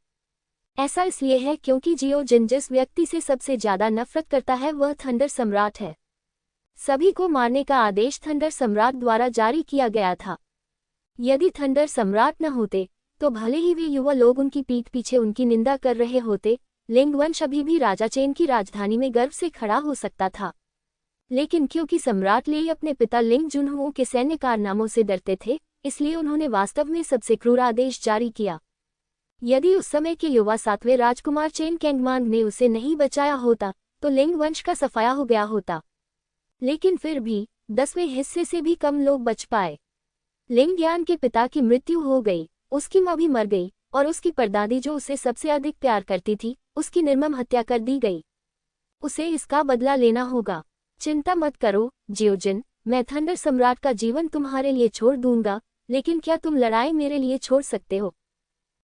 ऐसा इसलिए है क्योंकि जियो जिन जिस व्यक्ति से सबसे ज्यादा नफरत करता है वह थंडर सम्राट है। सभी को मारने का आदेश थंडर सम्राट द्वारा जारी किया गया था। यदि थंडर सम्राट न होते तो भले ही वे युवा लोग उनकी पीठ पीछे उनकी निंदा कर रहे होते, लिंग वंश अभी भी राजा चेन की राजधानी में गर्व से खड़ा हो सकता था। लेकिन क्योंकि सम्राट लेई अपने पिता लिंग जुनहुओं के सैन्य कारनामों से डरते थे, इसलिए उन्होंने वास्तव में सबसे क्रूर आदेश जारी किया। यदि उस समय के युवा 7वें राजकुमार चेन केंगमांग ने उसे नहीं बचाया होता तो लिंग वंश का सफाया हो गया होता। लेकिन फिर भी 10वें हिस्से से भी कम लोग बच पाए। लिंग ज्ञान के पिता की मृत्यु हो गई, उसकी माँ भी मर गई और उसकी परदादी जो उसे सबसे अधिक प्यार करती थी, उसकी निर्मम हत्या कर दी गई। उसे इसका बदला लेना होगा। चिंता मत करो जियोजिन, मैं थंडर सम्राट का जीवन तुम्हारे लिए छोड़ दूंगा, लेकिन क्या तुम लड़ाई मेरे लिए छोड़ सकते हो?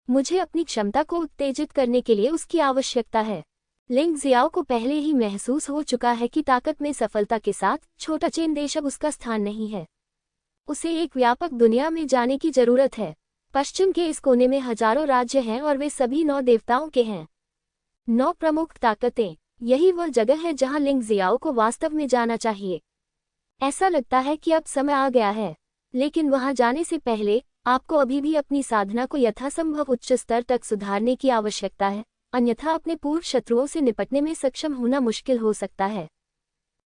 मुझे अपनी क्षमता को उत्तेजित करने के लिए उसकी आवश्यकता है। लिंग जियाओ को पहले ही महसूस हो चुका है कि ताकत में सफलता के साथ छोटा चेन देश अब उसका स्थान नहीं है। उसे एक व्यापक दुनिया में जाने की जरूरत है। पश्चिम के इस कोने में हजारों राज्य हैं और वे सभी 9 देवताओं के हैं। 9 प्रमुख ताकतें, यही वह जगह है जहां लिंग जियाओ को वास्तव में जाना चाहिए। ऐसा लगता है कि अब समय आ गया है, लेकिन वहां जाने से पहले आपको अभी भी अपनी साधना को यथासंभव उच्च स्तर तक सुधारने की आवश्यकता है, अन्यथा अपने पूर्व शत्रुओं से निपटने में सक्षम होना मुश्किल हो सकता है।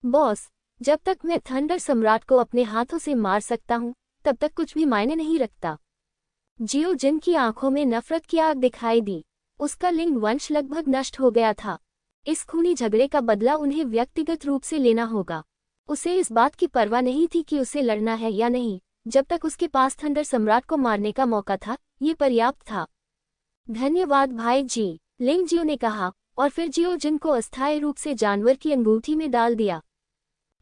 बॉस, जब तक मैं थंडर सम्राट को अपने हाथों से मार सकता हूं, तब तक कुछ भी मायने नहीं रखता। जियोजिन की आंखों में नफरत की आग दिखाई दी। उसका लिंग वंश लगभग नष्ट हो गया था। इस खूनी झगड़े का बदला उन्हें व्यक्तिगत रूप से लेना होगा। उसे इस बात की परवाह नहीं थी कि उसे लड़ना है या नहीं, जब तक उसके पास थंडर सम्राट को मारने का मौका था, ये पर्याप्त था। धन्यवाद भाई जी, लिंग जियो ने कहा, और फिर जियोजिन को अस्थायी रूप से जानवर की अंगूठी में डाल दिया।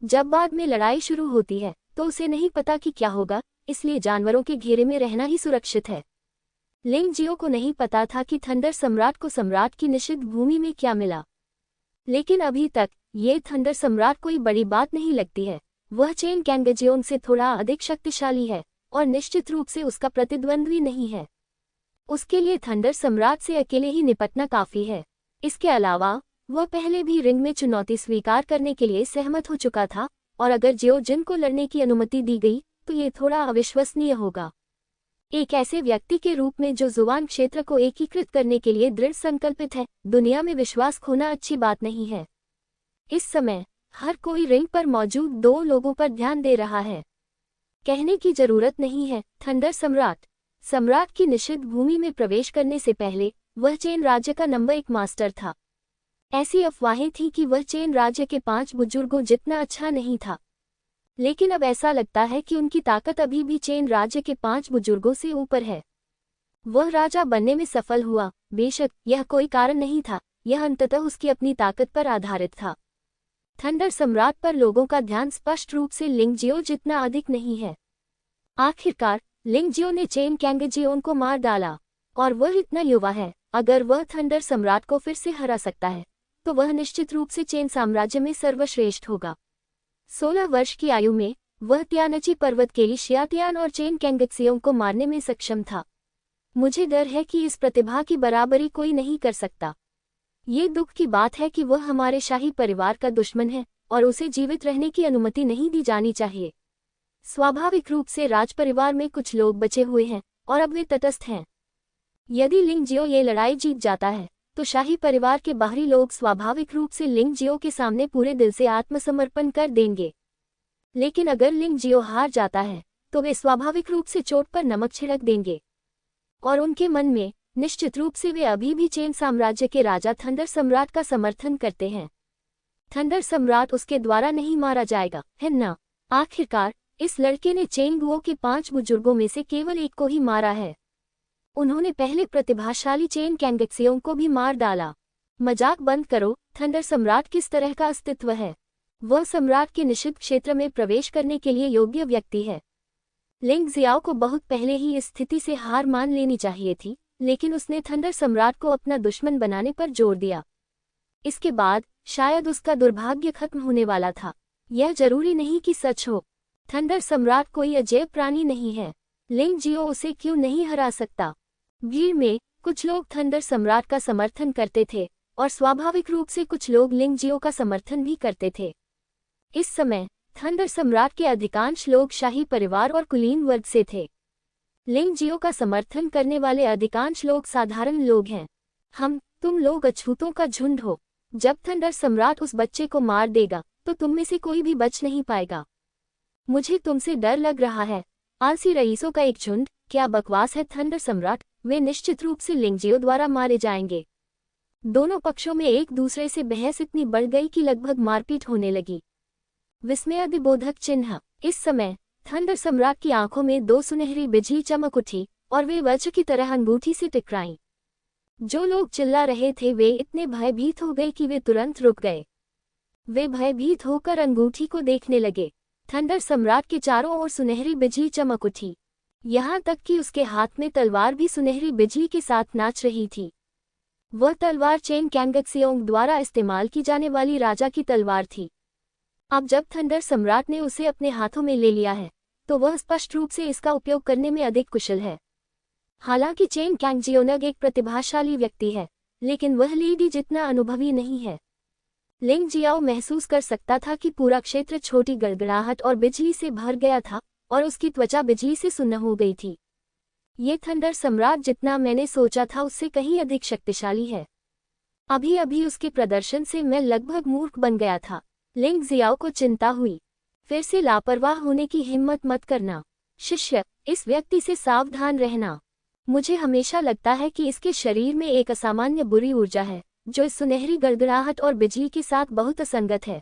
जब बाद में लड़ाई शुरू होती है तो उसे नहीं पता कि क्या होगा, इसलिए जानवरों के घेरे में रहना ही सुरक्षित है। लिंग जियो को नहीं पता था कि थंडर सम्राट को सम्राट की निषिद्ध भूमि में क्या मिला, लेकिन अभी तक ये थंडर सम्राट कोई बड़ी बात नहीं लगती है। वह चेन कैंगजियोन से थोड़ा अधिक शक्तिशाली है और निश्चित रूप से उसका प्रतिद्वंद्वी नहीं है। उसके लिए थंडर सम्राट से अकेले ही निपटना काफी है। इसके अलावा वह पहले भी रिंग में चुनौती स्वीकार करने के लिए सहमत हो चुका था, और अगर जियोजिन को लड़ने की अनुमति दी गई तो ये थोड़ा अविश्वसनीय होगा। एक ऐसे व्यक्ति के रूप में जो जुबान क्षेत्र को एकीकृत करने के लिए दृढ़ संकल्पित है, दुनिया में विश्वास खोना अच्छी बात नहीं है। इस समय हर कोई रिंग पर मौजूद 2 लोगों पर ध्यान दे रहा है। कहने की जरूरत नहीं है, थंडर सम्राट की निषिद्ध भूमि में प्रवेश करने से पहले वह चेन राज्य का नंबर 1 मास्टर था। ऐसी अफवाहें थीं कि वह चेन राज्य के 5 बुजुर्गों जितना अच्छा नहीं था, लेकिन अब ऐसा लगता है कि उनकी ताकत अभी भी चेन राज्य के 5 बुजुर्गों से ऊपर है। वह राजा बनने में सफल हुआ, बेशक यह कोई कारण नहीं था, यह अंततः उसकी अपनी ताकत पर आधारित था। थंडर सम्राट पर लोगों का ध्यान स्पष्ट रूप से लिंग जियो जितना अधिक नहीं है। आखिरकार लिंग जियो ने चेन कैंगजियोन को मार डाला, और वह इतना युवा है। अगर वह थंडर सम्राट को फिर से हरा सकता है तो वह निश्चित रूप से चेन साम्राज्य में सर्वश्रेष्ठ होगा। 16 वर्ष की आयु में वह तियानची पर्वत के लिए शियातियान और चेन कैंगजियों को मारने में सक्षम था। मुझे डर है कि इस प्रतिभा की बराबरी कोई नहीं कर सकता। ये दुख की बात है कि वह हमारे शाही परिवार का दुश्मन है और उसे जीवित रहने की अनुमति नहीं दी जानी चाहिए। स्वाभाविक रूप से राजपरिवार में कुछ लोग बचे हुए हैं और अब वे तटस्थ हैं। यदि लिंग जियो ये लड़ाई जीत जाता है तो शाही परिवार के बाहरी लोग स्वाभाविक रूप से लिंग जियो के सामने पूरे दिल से आत्मसमर्पण कर देंगे। लेकिन अगर लिंग जियो हार जाता है तो वे स्वाभाविक रूप से चोट पर नमक छिड़क देंगे, और उनके मन में निश्चित रूप से वे अभी भी चेन साम्राज्य के राजा थंडर सम्राट का समर्थन करते हैं। थंडर सम्राट उसके द्वारा नहीं मारा जाएगा, है ना? आखिरकार इस लड़के ने चेन गुओ के 5 बुजुर्गों में से केवल एक को ही मारा है। उन्होंने पहले प्रतिभाशाली चेन कैंगजियों को भी मार डाला। मजाक बंद करो, थंडर सम्राट किस तरह का अस्तित्व है? वह सम्राट के निषिद्ध क्षेत्र में प्रवेश करने के लिए योग्य व्यक्ति है। लिंग जियाओ को बहुत पहले ही इस स्थिति से हार मान लेनी चाहिए थी, लेकिन उसने थंडर सम्राट को अपना दुश्मन बनाने पर जोर दिया। इसके बाद शायद उसका दुर्भाग्य खत्म होने वाला था। यह जरूरी नहीं कि सच हो। थंडर सम्राट कोई अजैब प्राणी नहीं है। लिंग जियो उसे क्यों नहीं हरा सकता? भीड़ में कुछ लोग थंडर सम्राट का समर्थन करते थे और स्वाभाविक रूप से कुछ लोग लिंग जियो का समर्थन भी करते थे। इस समय थंडर सम्राट के अधिकांश लोग शाही परिवार और कुलीन वर्ग से थे। लिंग जियो का समर्थन करने वाले अधिकांश लोग साधारण लोग हैं। तुम लोग अछूतों का झुंड हो। जब थंडर सम्राट उस बच्चे को मार देगा तो तुम में से कोई भी बच नहीं पाएगा। मुझे तुमसे डर लग रहा है। आलसी रईसों का एक झुंड, क्या बकवास है थंडर सम्राट, वे निश्चित रूप से लिंग जियो द्वारा मारे जाएंगे। दोनों पक्षों में एक दूसरे से बहस इतनी बढ़ गई कि लगभग मारपीट होने लगी। विस्मयादिबोधक चिन्ह। इस समय थंडर सम्राट की आंखों में दो सुनहरी बिजली चमक उठी और वे वज्र की तरह अंगूठी से टकराईं। जो लोग चिल्ला रहे थे वे इतने भयभीत हो गए कि वे तुरंत रुक गए। वे भयभीत होकर अंगूठी को देखने लगे। थंडर सम्राट के चारों ओर सुनहरी बिजली चमक उठी, यहाँ तक कि उसके हाथ में तलवार भी सुनहरी बिजली के साथ नाच रही थी। वह तलवार चेन कैंगक्सियोंग द्वारा इस्तेमाल की जाने वाली राजा की तलवार थी। अब जब थंडर सम्राट ने उसे अपने हाथों में ले लिया है तो वह स्पष्ट रूप से इसका उपयोग करने में अधिक कुशल है। हालांकि चेन कैंगजियोनग एक प्रतिभाशाली व्यक्ति है, लेकिन वह लेडी जितना अनुभवी नहीं है। लिंग जियाओ महसूस कर सकता था कि पूरा क्षेत्र छोटी गड़गड़ाहट और बिजली से भर गया था और उसकी त्वचा बिजली से सुन्न हो गई थी। ये थंडर सम्राट जितना मैंने सोचा था उससे कहीं अधिक शक्तिशाली है। अभी अभी उसके प्रदर्शन से मैं लगभग मूर्ख बन गया था। लिंग जियाओ को चिंता हुई। फिर से लापरवाह होने की हिम्मत मत करना शिष्य, इस व्यक्ति से सावधान रहना। मुझे हमेशा लगता है कि इसके शरीर में एक असामान्य बुरी ऊर्जा है जो इस सुनहरी गड़गड़ाहट और बिजली के साथ बहुत असंगत है।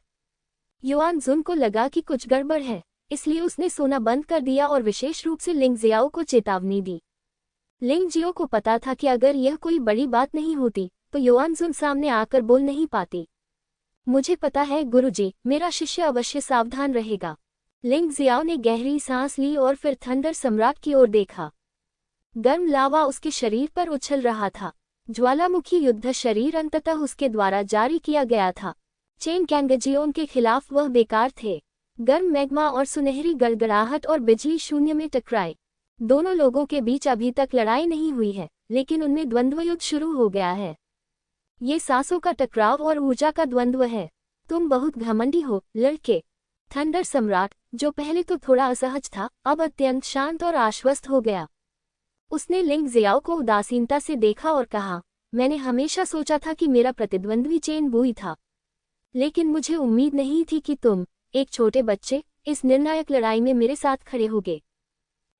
युआन जुन को लगा कि कुछ गड़बड़ है, इसलिए उसने सोना बंद कर दिया और विशेष रूप से लिंग जियाओ को चेतावनी दी। लिंग जियो को पता था कि अगर यह कोई बड़ी बात नहीं होती तो युआन जुन सामने आकर बोल नहीं पाती। मुझे पता है गुरुजी, मेरा शिष्य अवश्य सावधान रहेगा। लिंग जियाओ ने गहरी सांस ली और फिर थंडर सम्राट की ओर देखा। गर्म लावा उसके शरीर पर उछल रहा था। ज्वालामुखी युद्ध शरीर अंततः उसके द्वारा जारी किया गया था। चेन कैंगजियोन के खिलाफ वह बेकार थे। गर्म मैग्मा और सुनहरी गड़गड़ाहट और बिजली शून्य में टकराए। दोनों लोगों के बीच अभी तक लड़ाई नहीं हुई है, लेकिन उनमें द्वंद्व युद्ध शुरू हो गया है। ये सांसों का टकराव और ऊर्जा का द्वंद्व है। तुम बहुत घमंडी हो लड़के। थंडर सम्राट, जो पहले तो थोड़ा असहज था, अब अत्यंत शांत और आश्वस्त हो गया। उसने लिंग जियाओ को उदासीनता से देखा और कहा, मैंने हमेशा सोचा था कि मेरा प्रतिद्वंद्वी चेन बुई था, लेकिन मुझे उम्मीद नहीं थी कि तुम, एक छोटे बच्चे, इस निर्णायक लड़ाई में मेरे साथ खड़े होगे।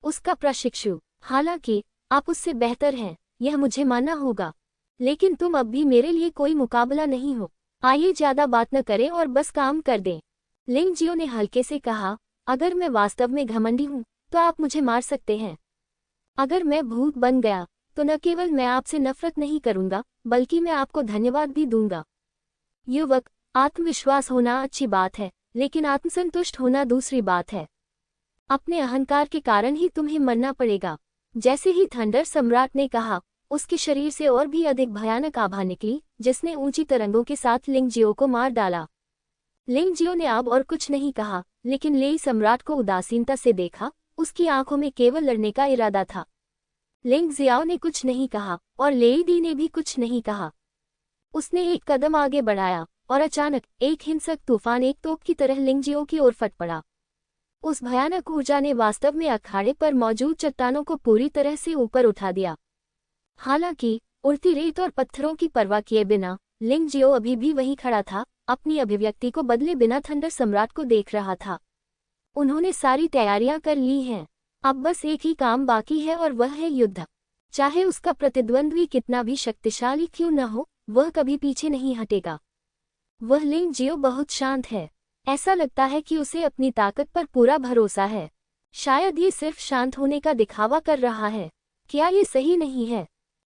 उसका प्रशिक्षु, हालांकि आप उससे बेहतर हैं, यह मुझे मानना होगा, लेकिन तुम अब भी मेरे लिए कोई मुकाबला नहीं हो। आइए ज्यादा बात न करें और बस काम कर दें। लिंग जियो ने हल्के से कहा, अगर मैं वास्तव में घमंडी हूं तो आप मुझे मार सकते हैं। अगर मैं भूत बन गया तो न केवल मैं आपसे नफरत नहीं करूंगा, बल्कि मैं आपको धन्यवाद भी दूंगा। युवक, आत्मविश्वास होना अच्छी बात है, लेकिन आत्मसंतुष्ट होना दूसरी बात है। अपने अहंकार के कारण ही तुम्हें मरना पड़ेगा। जैसे ही थंडर सम्राट ने कहा, उसके शरीर से और भी अधिक भयानक आभा निकली, जिसने ऊंची तरंगों के साथ लिंग जियो को मार डाला। लिंग जियो ने अब और कुछ नहीं कहा, लेकिन लेई सम्राट को उदासीनता से देखा। उसकी आंखों में केवल लड़ने का इरादा था। लिंग जियाओ ने कुछ नहीं कहा और लेई दी ने भी कुछ नहीं कहा। उसने एक कदम आगे बढ़ाया और अचानक एक हिंसक तूफान एक तोप की तरह लिंग जियो की ओर फट पड़ा। उस भयानक ऊर्जा ने वास्तव में अखाड़े पर मौजूद चट्टानों को पूरी तरह से ऊपर उठा दिया। हालांकि उड़ती रेत और पत्थरों की परवाह किए बिना लिंग जियो अभी भी वहीं खड़ा था, अपनी अभिव्यक्ति को बदले बिना थंडर सम्राट को देख रहा था। उन्होंने सारी तैयारियां कर ली हैं, अब बस एक ही काम बाकी है और वह है युद्ध। चाहे उसका प्रतिद्वंद्वी कितना भी शक्तिशाली क्यों न हो, वह कभी पीछे नहीं हटेगा। वह लिंग जियो बहुत शांत है। ऐसा लगता है कि उसे अपनी ताकत पर पूरा भरोसा है। शायद ये सिर्फ शांत होने का दिखावा कर रहा है। क्या ये सही नहीं है?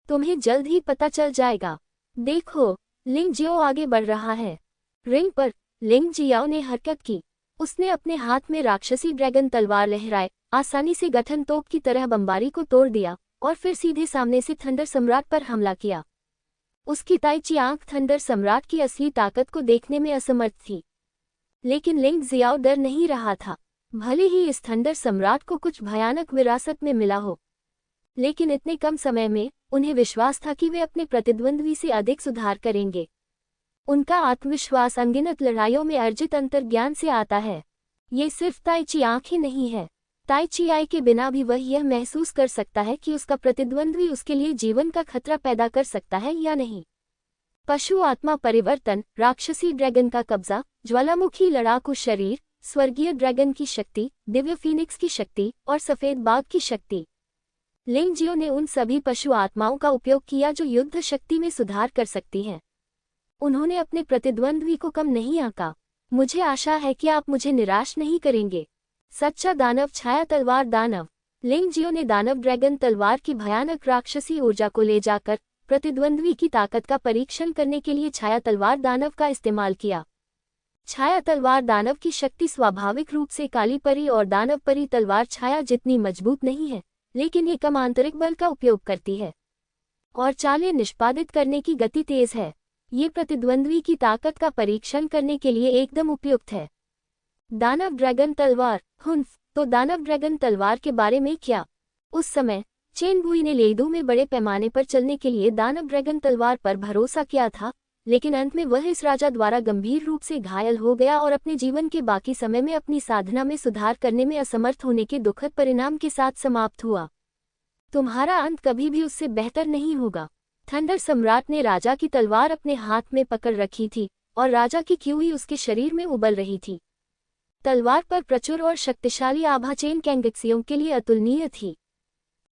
तुम्हें जल्द ही पता चल जाएगा। देखो, लिंग जियो आगे बढ़ रहा है। रिंग पर लिंग जियाओ ने हरकत की। उसने अपने हाथ में राक्षसी ड्रैगन तलवार लहराए, आसानी से गठन तोप की तरह बमबारी को तोड़ दिया और फिर सीधे सामने से थंडर सम्राट पर हमला किया। उसकी ताइची आंख थंडर सम्राट की असली ताकत को देखने में असमर्थ थी, लेकिन लिंग जियाओ डर नहीं रहा था। भले ही इस थंडर सम्राट को कुछ भयानक विरासत में मिला हो, लेकिन इतने कम समय में उन्हें विश्वास था कि वे अपने प्रतिद्वंद्वी से अधिक सुधार करेंगे। उनका आत्मविश्वास अनगिनत लड़ाइयों में अर्जित अंतर्ज्ञान से आता है। ये सिर्फ ताई ची आंख ही नहीं है, ताई ची आई के बिना भी वह यह महसूस कर सकता है कि उसका प्रतिद्वंद्वी उसके लिए जीवन का खतरा पैदा कर सकता है या नहीं। पशु आत्मा परिवर्तन, राक्षसी ड्रैगन का कब्जा, ज्वालामुखी लड़ाकू शरीर, स्वर्गीय ड्रैगन की शक्ति, दिव्य फीनिक्स की शक्ति और सफेद बाघ की शक्ति। लिंग जियो ने उन सभी पशु आत्माओं का उपयोग किया जो युद्ध शक्ति में सुधार कर सकती हैं। उन्होंने अपने प्रतिद्वंद्वी को कम नहीं आंका। मुझे आशा है कि आप मुझे निराश नहीं करेंगे। सच्चा दानव छाया तलवार दानव। लिंग जियो ने दानव ड्रैगन तलवार की भयानक राक्षसी ऊर्जा को ले जाकर प्रतिद्वंद्वी की ताकत का परीक्षण करने के लिए छाया तलवार दानव का इस्तेमाल किया। छाया तलवार दानव की शक्ति स्वाभाविक रूप से काली परी और दानव परी तलवार छाया जितनी मजबूत नहीं है, लेकिन ये कम आंतरिक बल का उपयोग करती है और चालें निष्पादित करने की गति तेज है। ये प्रतिद्वंद्वी की ताकत का परीक्षण करने के लिए एकदम उपयुक्त है। दानव ड्रैगन तलवार हुन्फ। तो दानव ड्रैगन तलवार के बारे में क्या? उस समय चेन बुई ने लेइडू में बड़े पैमाने पर चलने के लिए दानव ड्रैगन तलवार पर भरोसा किया था, लेकिन अंत में वह इस राजा द्वारा गंभीर रूप से घायल हो गया और अपने जीवन के बाकी समय में अपनी साधना में सुधार करने में असमर्थ होने के दुखद परिणाम के साथ समाप्त हुआ। तुम्हारा अंत कभी भी उससे बेहतर नहीं होगा। थंडर सम्राट ने राजा की तलवार अपने हाथ में पकड़ रखी थी और राजा की क्यूई उसके शरीर में उबल रही थी। तलवार पर प्रचुर और शक्तिशाली आभा चेन कैंगक्सियों के लिए अतुलनीय थी।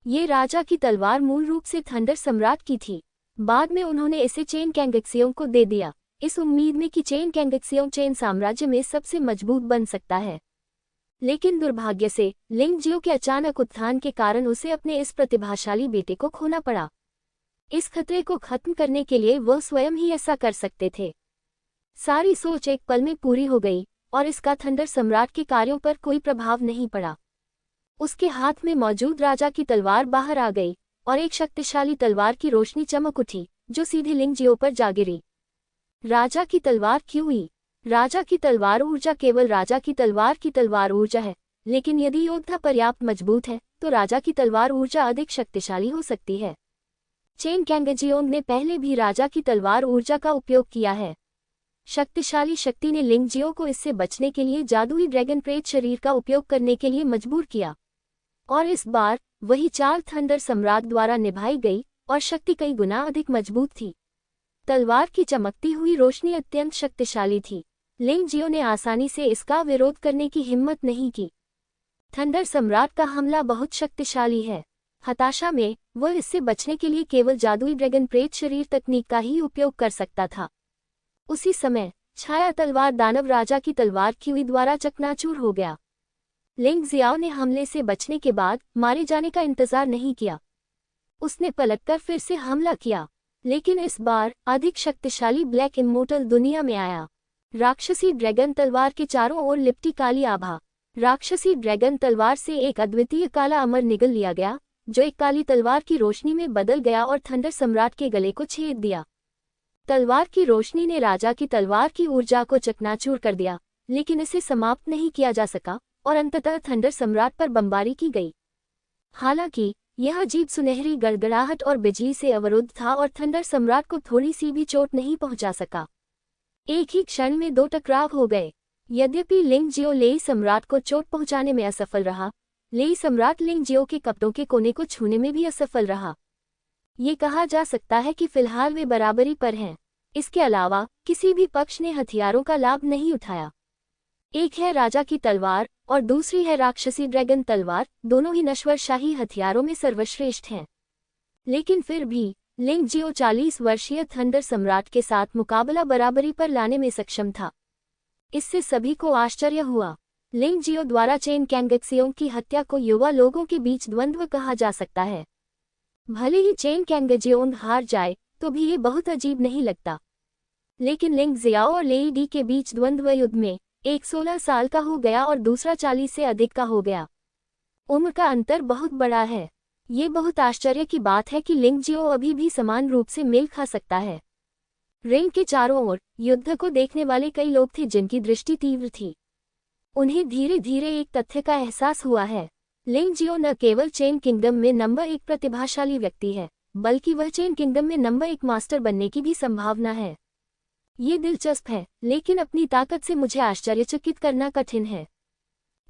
ये राजा की तलवार मूल रूप से थंडर सम्राट की थी। बाद में उन्होंने इसे चेन कैंगक्सियों को दे दिया, इस उम्मीद में कि चेन कैंगक्सियों चेन साम्राज्य में सबसे मजबूत बन सकता है। लेकिन दुर्भाग्य से लिंग जियो के अचानक उत्थान के कारण उसे अपने इस प्रतिभाशाली बेटे को खोना पड़ा। इस खतरे को खत्म करने के लिए वह स्वयं ही ऐसा कर सकते थे। सारी सोच एक पल में पूरी हो गई और इसका थंडर सम्राट के कार्यों पर कोई प्रभाव नहीं पड़ा। उसके हाथ में मौजूद राजा की तलवार बाहर आ गई और एक शक्तिशाली तलवार की रोशनी चमक उठी जो सीधे लिंग जियो पर जा गिरी। राजा की तलवार क्यूई। राजा की तलवार ऊर्जा केवल राजा की तलवार ऊर्जा है, लेकिन यदि योद्धा पर्याप्त मजबूत है तो राजा की तलवार ऊर्जा अधिक शक्तिशाली हो सकती है। चेन कैंगजियोंग ने पहले भी राजा की तलवार ऊर्जा का उपयोग किया है। शक्तिशाली शक्ति ने लिंग जियो को इससे बचने के लिए जादुई ड्रैगन प्रेत शरीर का उपयोग करने के लिए मजबूर किया, और इस बार वही चाल थंडर सम्राट द्वारा निभाई गई और शक्ति कई गुना अधिक मजबूत थी। तलवार की चमकती हुई रोशनी अत्यंत शक्तिशाली थी। लिंग जियो ने आसानी से इसका विरोध करने की हिम्मत नहीं की। थंडर सम्राट का हमला बहुत शक्तिशाली है। हताशा में वह इससे बचने के लिए केवल जादुई ड्रैगन प्रेत शरीर तकनीक का ही उपयोग कर सकता था। उसी समय छाया तलवार दानव राजा की तलवार क्यूई द्वारा चकनाचूर हो गया। लिंग जियाओ ने हमले से बचने के बाद मारे जाने का इंतजार नहीं किया। उसने पलटकर फिर से हमला किया, लेकिन इस बार अधिक शक्तिशाली ब्लैक इमोर्टल दुनिया में आया। राक्षसी ड्रैगन तलवार के चारों ओर लिपटी काली आभा। राक्षसी ड्रैगन तलवार से एक अद्वितीय काला अमर निगल लिया गया, जो एक काली तलवार की रोशनी में बदल गया और थंडर सम्राट के गले को छेद दिया। तलवार की रोशनी ने राजा की तलवार की ऊर्जा को चकनाचूर कर दिया, लेकिन इसे समाप्त नहीं किया जा सका और अंततः थंडर सम्राट पर बमबारी की गई। हालांकि यह अजीब सुनहरी गड़गड़ाहट और बिजली से अवरुद्ध था और थंडर सम्राट को थोड़ी सी भी चोट नहीं पहुंचा सका। एक ही क्षण में दो टकराव हो गए। यद्यपि लिंग जियो लेई सम्राट को चोट पहुंचाने में असफल रहा, लेई सम्राट लिंग जियो के कपड़ों के कोने को छूने में भी असफल रहा। ये कहा जा सकता है कि फिलहाल वे बराबरी पर हैं। इसके अलावा किसी भी पक्ष ने हथियारों का लाभ नहीं उठाया। एक है राजा की तलवार और दूसरी है राक्षसी ड्रैगन तलवार, दोनों ही नश्वर शाही हथियारों में सर्वश्रेष्ठ हैं। लेकिन फिर भी लिंग जियो 40 वर्षीय थंडर सम्राट के साथ मुकाबला बराबरी पर लाने में सक्षम था। इससे सभी को आश्चर्य हुआ। लिंग जियो द्वारा चेन कैंगक्सियों की हत्या को युवा लोगों के बीच द्वंद्व कहा जा सकता है। भले ही चेन कैंगजियोंग हार जाए तो भी ये बहुत अजीब नहीं लगता, लेकिन लिंग जियाओ और लेई डी के बीच द्वंद्व युद्ध में एक 16 साल का हो गया और दूसरा 40 से अधिक का हो गया। उम्र का अंतर बहुत बड़ा है। ये बहुत आश्चर्य की बात है कि लिंग जियो अभी भी समान रूप से मेल खा सकता है। रिंग के चारों ओर युद्ध को देखने वाले कई लोग थे जिनकी दृष्टि तीव्र थी। उन्हें धीरे धीरे एक तथ्य का एहसास हुआ है। लिंग जियो न केवल चेन किंगडम में नंबर 1 प्रतिभाशाली व्यक्ति है, बल्कि वह चेन किंगडम में नंबर 1 मास्टर बनने की भी संभावना है। ये दिलचस्प है, लेकिन अपनी ताकत से मुझे आश्चर्यचकित करना कठिन है।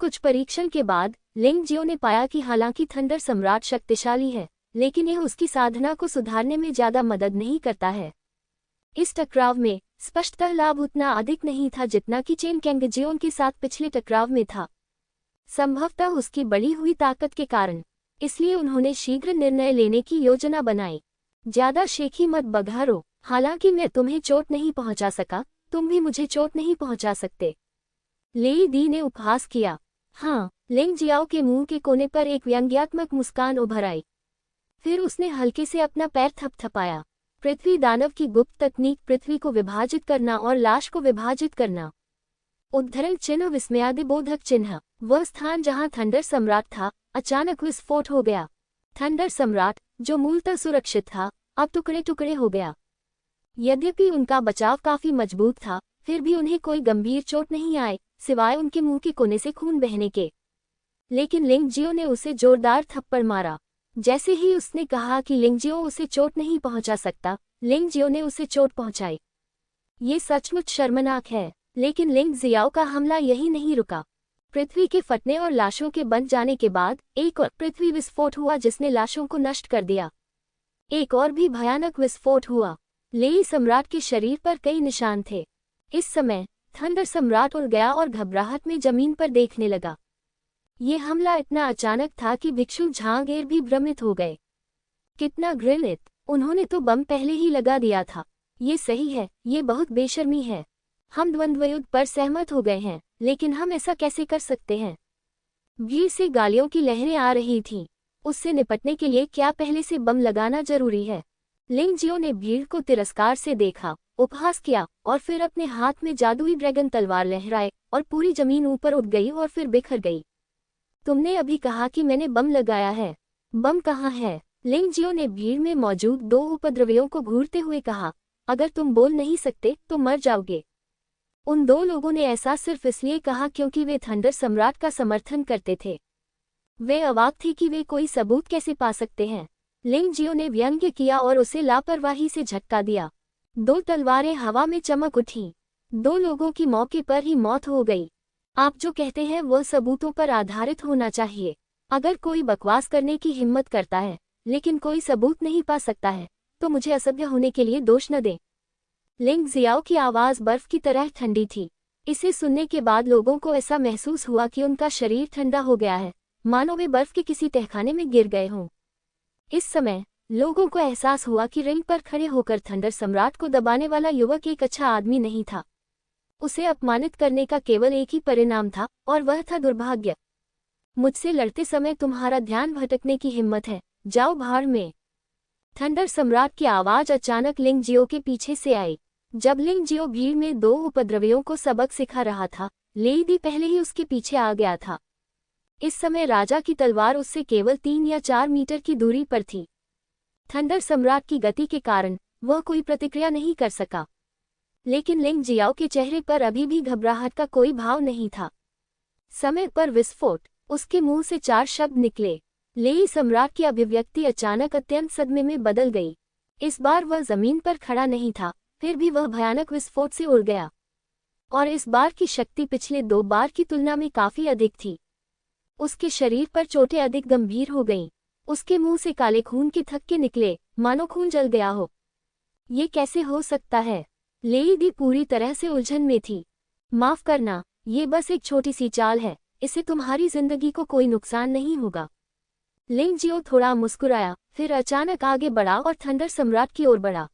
कुछ परीक्षण के बाद लिंग जियो ने पाया कि हालांकि थंडर सम्राट शक्तिशाली है, लेकिन यह उसकी साधना को सुधारने में ज्यादा मदद नहीं करता है। इस टकराव में स्पष्टतः लाभ उतना अधिक नहीं था जितना कि चेन कैंगजियोन के साथ पिछले टकराव में था, संभवतः उसकी बढ़ी हुई ताकत के कारण। इसलिए उन्होंने शीघ्र निर्णय लेने की योजना बनाई। ज्यादा शेखी मत बघारो, हालांकि मैं तुम्हें चोट नहीं पहुंचा सका, तुम भी मुझे चोट नहीं पहुंचा सकते, लेई दी ने उपहास किया। हाँ, लिंग जियाओ के मुंह के कोने पर एक व्यंग्यात्मक मुस्कान उभर आई। फिर उसने हल्के से अपना पैर थपथपाया। पृथ्वी दानव की गुप्त तकनीक, पृथ्वी को विभाजित करना और लाश को विभाजित करना। उद्धरण चिन्ह, विस्मयादिबोधक चिन्ह। वह स्थान जहां थंडर सम्राट था, अचानक विस्फोट हो गया। थंडर सम्राट, जो मूलतः सुरक्षित था, अब टुकड़े टुकड़े हो गया। यद्यपि उनका बचाव काफी मजबूत था, फिर भी उन्हें कोई गंभीर चोट नहीं आई, सिवाय उनके मुंह के कोने से खून बहने के। लेकिन लिंग जियो ने उसे जोरदार थप्पड़ मारा। जैसे ही उसने कहा कि लिंग जियो उसे चोट नहीं पहुंचा सकता, लिंग जियो ने उसे चोट पहुंचाई। ये सचमुच शर्मनाक है। लेकिन लिंग जियाओ का हमला यही नहीं रुका। पृथ्वी के फटने और लाशों के बंध जाने के बाद एक और पृथ्वी विस्फोट हुआ जिसने लाशों को नष्ट कर दिया। एक और भी भयानक विस्फोट हुआ। लेई सम्राट के शरीर पर कई निशान थे। इस समय थंडर सम्राट उड़ गया और घबराहट में जमीन पर देखने लगा। ये हमला इतना अचानक था कि भिक्षु झांगेर भी भ्रमित हो गए। कितना घृणित! उन्होंने तो बम पहले ही लगा दिया था। ये सही है, ये बहुत बेशर्मी है। हम द्वंद्वयुद्ध पर सहमत हो गए हैं, लेकिन हम ऐसा कैसे कर सकते हैं? भीड़ से गालियों की लहरें आ रही थीं। उससे निपटने के लिए क्या पहले से बम लगाना जरूरी है? लिंग जियो ने भीड़ को तिरस्कार से देखा, उपहास किया और फिर अपने हाथ में जादुई ड्रैगन तलवार लहराए और पूरी जमीन ऊपर उठ गई और फिर बिखर गई। तुमने अभी कहा कि मैंने बम लगाया है। बम कहाँ है? लिंग जियो ने भीड़ में मौजूद 2 उपद्रवियों को घूरते हुए कहा, अगर तुम बोल नहीं सकते तो मर जाओगे। उन 2 लोगों ने ऐसा सिर्फ इसलिए कहा क्योंकि वे थंडर सम्राट का समर्थन करते थे। वे अवाक थे कि वे कोई सबूत कैसे पा सकते हैं। लिंग जियो ने व्यंग्य किया और उसे लापरवाही से झटका दिया। 2 तलवारें हवा में चमक उठीं। 2 लोगों की मौके पर ही मौत हो गई। आप जो कहते हैं वह सबूतों पर आधारित होना चाहिए। अगर कोई बकवास करने की हिम्मत करता है, लेकिन कोई सबूत नहीं पा सकता है, तो मुझे असभ्य होने के लिए दोष न दें। लिंग जियाओ की आवाज बर्फ की तरह ठंडी थी। इसे सुनने के बाद लोगों को ऐसा महसूस हुआ कि उनका शरीर ठंडा हो गया है, मानो वे बर्फ के किसी तहखाने में गिर गए हों। इस समय लोगों को एहसास हुआ कि रिंग पर खड़े होकर थंडर सम्राट को दबाने वाला युवक एक अच्छा आदमी नहीं था। उसे अपमानित करने का केवल एक ही परिणाम था, और वह था दुर्भाग्य। मुझसे लड़ते समय तुम्हारा ध्यान भटकने की हिम्मत है, जाओ भाड़ में। थंडर सम्राट की आवाज अचानक लिंग जियो के पीछे से आई। जब लिंग जियो भीड़ में 2 उपद्रवियों को सबक सिखा रहा था, लेई दी पहले ही उसके पीछे आ गया था। इस समय राजा की तलवार उससे केवल 3 या 4 मीटर की दूरी पर थी। थंडर सम्राट की गति के कारण वह कोई प्रतिक्रिया नहीं कर सका, लेकिन लिंग जियाओ के चेहरे पर अभी भी घबराहट का कोई भाव नहीं था। समय पर विस्फोट। उसके मुंह से 4 शब्द निकले। लेई सम्राट की अभिव्यक्ति अचानक अत्यंत सदमे में बदल गई। इस बार वह जमीन पर खड़ा नहीं था, फिर भी वह भयानक विस्फोट से उड़ गया। और इस बार की शक्ति पिछले 2 बार की तुलना में काफी अधिक थी। उसके शरीर पर चोटें अधिक गंभीर हो गईं। उसके मुंह से काले खून के थक्के निकले, मानो खून जल गया हो। ये कैसे हो सकता है? लेई दी पूरी तरह से उलझन में थी। माफ करना, ये बस एक छोटी सी चाल है, इससे तुम्हारी जिंदगी को कोई नुकसान नहीं होगा। लिंग जियो थोड़ा मुस्कुराया, फिर अचानक आगे बढ़ा और थंडर सम्राट की ओर बढ़ा।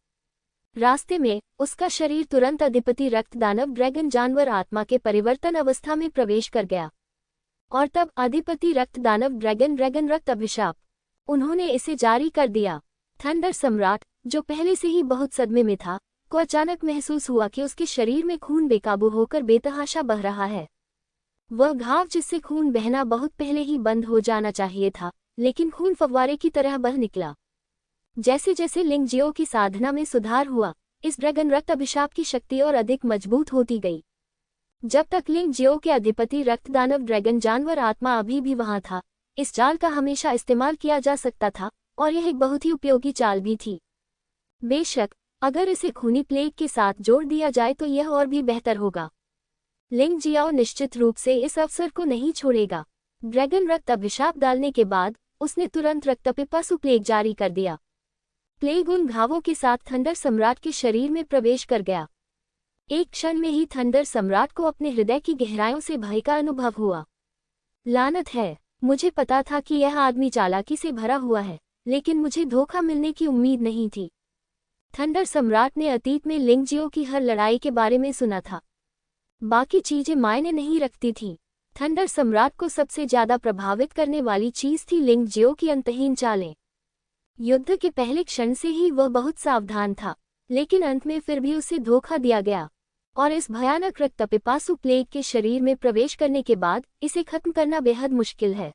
रास्ते में उसका शरीर तुरंत अधिपति रक्त दानव ड्रैगन जानवर आत्मा के परिवर्तन अवस्था में प्रवेश कर गया। और तब अधिपति रक्त दानव ड्रैगन रक्त अभिशाप, उन्होंने इसे जारी कर दिया। थंडर सम्राट, जो पहले से ही बहुत सदमे में था, को अचानक महसूस हुआ कि उसके शरीर में खून बेकाबू होकर बेतहाशा बह रहा है। वह घाव जिससे खून बहना बहुत पहले ही बंद हो जाना चाहिए था, लेकिन खून फव्वारे की तरह बह निकला। जैसे जैसे लिंग जियो की साधना में सुधार हुआ, इस ड्रैगन रक्त अभिशाप की शक्ति और अधिक मजबूत होती गई। जब तक लिंग जियो के अधिपति रक्त दानव ड्रैगन जानवर आत्मा अभी भी वहां था, इस चाल का हमेशा इस्तेमाल किया जा सकता था और यह एक बहुत ही उपयोगी चाल भी थी। बेशक अगर इसे खूनी प्लेग के साथ जोड़ दिया जाए तो यह और भी बेहतर होगा। लिंग जियाओ निश्चित रूप से इस अवसर को नहीं छोड़ेगा। ड्रैगन रक्त अभिशाप डालने के बाद उसने तुरंत रक्तपिपासु प्लेग जारी कर दिया। प्लेग उन घावों के साथ थंडर सम्राट के शरीर में प्रवेश कर गया। एक क्षण में ही थंडर सम्राट को अपने हृदय की गहराइयों से भय का अनुभव हुआ। लानत है, मुझे पता था कि यह आदमी चालाकी से भरा हुआ है, लेकिन मुझे धोखा मिलने की उम्मीद नहीं थी। थंडर सम्राट ने अतीत में लिंगजियो की हर लड़ाई के बारे में सुना था। बाकी चीजें मायने नहीं रखती थीं। थंडर सम्राट को सबसे ज्यादा प्रभावित करने वाली चीज थी लिंगजियो की अंतहीन चालें। युद्ध के पहले क्षण से ही वह बहुत सावधान था, लेकिन अंत में फिर भी उसे धोखा दिया गया और इस भयानक रक्तपिपासु प्लेग के शरीर में प्रवेश करने के बाद इसे खत्म करना बेहद मुश्किल है।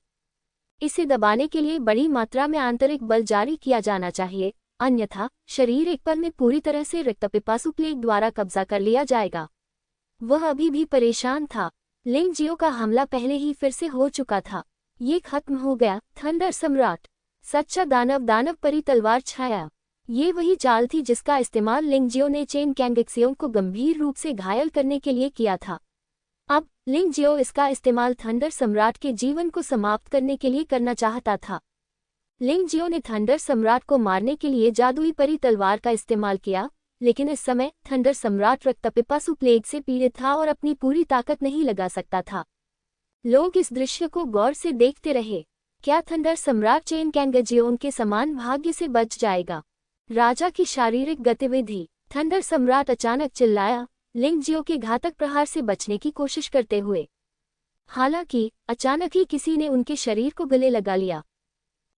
इसे दबाने के लिए बड़ी मात्रा में आंतरिक बल जारी किया जाना चाहिए, अन्यथा शरीर एक पल में पूरी तरह से रक्तपिपासु प्लेग द्वारा कब्जा कर लिया जाएगा। वह अभी भी परेशान था। लिंगजियो का हमला पहले ही फिर से हो चुका था। ये खत्म हो गया। थंडर सम्राट, सच्चा दानव परी तलवार छाया। ये वही चाल थी जिसका इस्तेमाल लिंगजियो ने चेन कैंगक्सियों को गंभीर रूप से घायल करने के लिए किया था। अब लिंगजियो इसका इस्तेमाल थंडर सम्राट के जीवन को समाप्त करने के लिए करना चाहता था। लिंगजियो ने थंडर सम्राट को मारने के लिए जादुई परी तलवार का इस्तेमाल किया, लेकिन इस समय थंडर सम्राट रक्तपिपासु प्लेग से पीड़ित था और अपनी पूरी ताकत नहीं लगा सकता था। लोग इस दृश्य को गौर से देखते रहे। क्या थंडर सम्राट चेन कैंगजियोन के समान भाग्य से बच जाएगा? राजा की शारीरिक गतिविधि। थंडर सम्राट अचानक चिल्लाया, लिंगजियो के घातक प्रहार से बचने की कोशिश करते हुए। हालांकि अचानक ही किसी ने उनके शरीर को गले लगा लिया।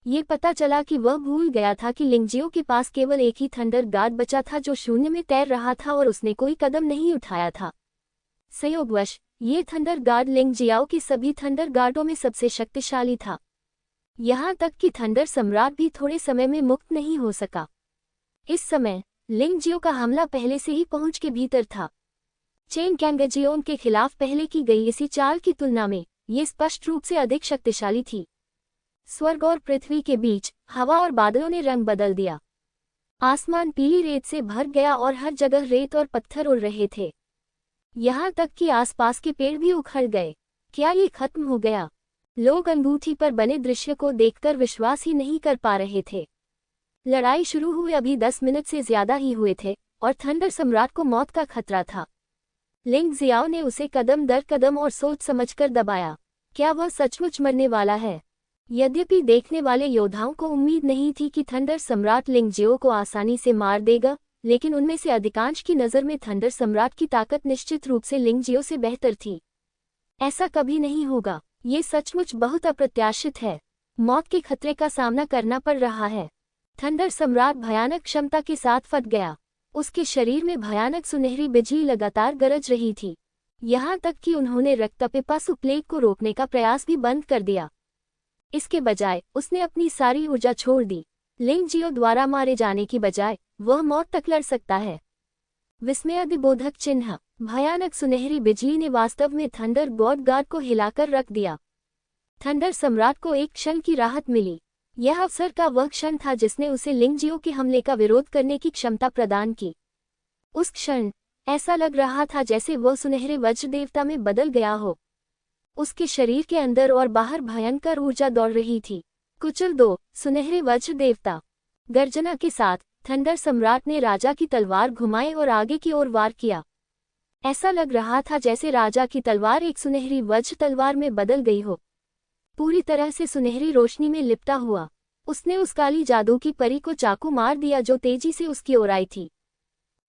ये पता चला कि वह भूल गया था कि लिंगजियो के पास केवल एक ही थंडर गार्ड बचा था जो शून्य में तैर रहा था और उसने कोई कदम नहीं उठाया था। संयोगवश ये थंडर गार्ड लिंगजियाओ के सभी थंडर गार्डों में सबसे शक्तिशाली था। यहाँ तक कि थंडर सम्राट भी थोड़े समय में मुक्त नहीं हो सका। इस समय लिंगजियो का हमला पहले से ही पहुंच के भीतर था। चेन कैंगजियोन के खिलाफ पहले की गई इसी चाल की तुलना में ये स्पष्ट रूप से अधिक शक्तिशाली थी। स्वर्ग और पृथ्वी के बीच हवा और बादलों ने रंग बदल दिया। आसमान पीली रेत से भर गया और हर जगह रेत और पत्थर उड़ रहे थे। यहाँ तक कि आसपास के पेड़ भी उखड़ गए। क्या ये खत्म हो गया? लोग अंगूठी पर बने दृश्य को देखकर विश्वास ही नहीं कर पा रहे थे। लड़ाई शुरू हुए अभी 10 मिनट से ज्यादा ही हुए थे और थंडर सम्राट को मौत का खतरा था। लिंगजियाओ ने उसे कदम दर कदम और सोच समझकर दबाया। क्या वह सचमुच मरने वाला है? यद्यपि देखने वाले योद्धाओं को उम्मीद नहीं थी कि थंडर सम्राट लिंगजियो को आसानी से मार देगा, लेकिन उनमें से अधिकांश की नज़र में थंडर सम्राट की ताकत निश्चित रूप से लिंगजियो से बेहतर थी। ऐसा कभी नहीं होगा। ये सचमुच बहुत अप्रत्याशित है। मौत के खतरे का सामना करना पड़ रहा है। थंडर सम्राट भयानक क्षमता के साथ फट गया। उसके शरीर में भयानक सुनहरी बिजली लगातार गरज रही थी। यहाँ तक कि उन्होंने रक्तपिपासु प्लेग को रोकने का प्रयास भी बंद कर दिया। इसके बजाय उसने अपनी सारी ऊर्जा छोड़ दी। लिंगजियो द्वारा मारे जाने की बजाय वह मौत तक लड़ सकता है। विस्मयादिबोधक चिन्ह। भयानक सुनहरी बिजली ने वास्तव में थंडर गॉड गार्ड को हिलाकर रख दिया। थंडर सम्राट को एक क्षण की राहत मिली। यह अवसर का वह क्षण था जिसने उसे लिंगजियो के हमले का विरोध करने की क्षमता प्रदान की। उस क्षण ऐसा लग रहा था जैसे वह सुनहरे वज्र देवता में बदल गया हो। उसके शरीर के अंदर और बाहर भयंकर ऊर्जा दौड़ रही थी। कुचल दो, सुनहरे वज्र देवता। गर्जना के साथ थंडर सम्राट ने राजा की तलवार घुमाई और आगे की ओर वार किया। ऐसा लग रहा था जैसे राजा की तलवार एक सुनहरी वज्र तलवार में बदल गई हो, पूरी तरह से सुनहरी रोशनी में लिपटा हुआ। उसने उस काली जादू की परी को चाकू मार दिया जो तेजी से उसकी ओर आई थी।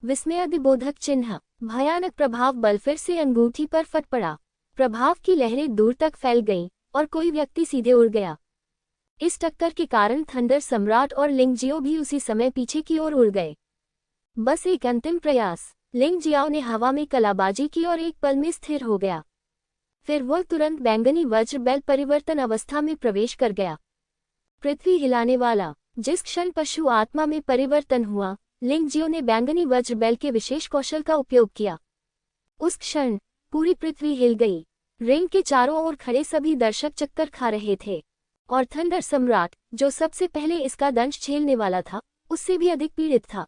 विस्मयादिबोधक चिन्ह। भयानक प्रभाव बल फिर से अंगूठी पर फट पड़ा। प्रभाव की लहरें दूर तक फैल गईं और कोई व्यक्ति सीधे उड़ गया। इस टक्कर के कारण थंडर सम्राट और लिंगजियो भी उसी समय पीछे की ओर उड़ गए। बस एक अंतिम प्रयास। लिंगजियाओ ने हवा में कलाबाजी की और एक पल में स्थिर हो गया। फिर वह तुरंत बैंगनी वज्र बैल परिवर्तन अवस्था में प्रवेश कर गया। पृथ्वी हिलाने वाला। जिस क्षण पशु आत्मा में परिवर्तन हुआ, लिंगजियो ने बैंगनी वज्र बैल के विशेष कौशल का उपयोग किया। उस क्षण पूरी पृथ्वी हिल गई। रिंग के चारों ओर खड़े सभी दर्शक चक्कर खा रहे थे। और थंडर सम्राट, जो सबसे पहले इसका दंश झेलने वाला था, उससे भी अधिक पीड़ित था।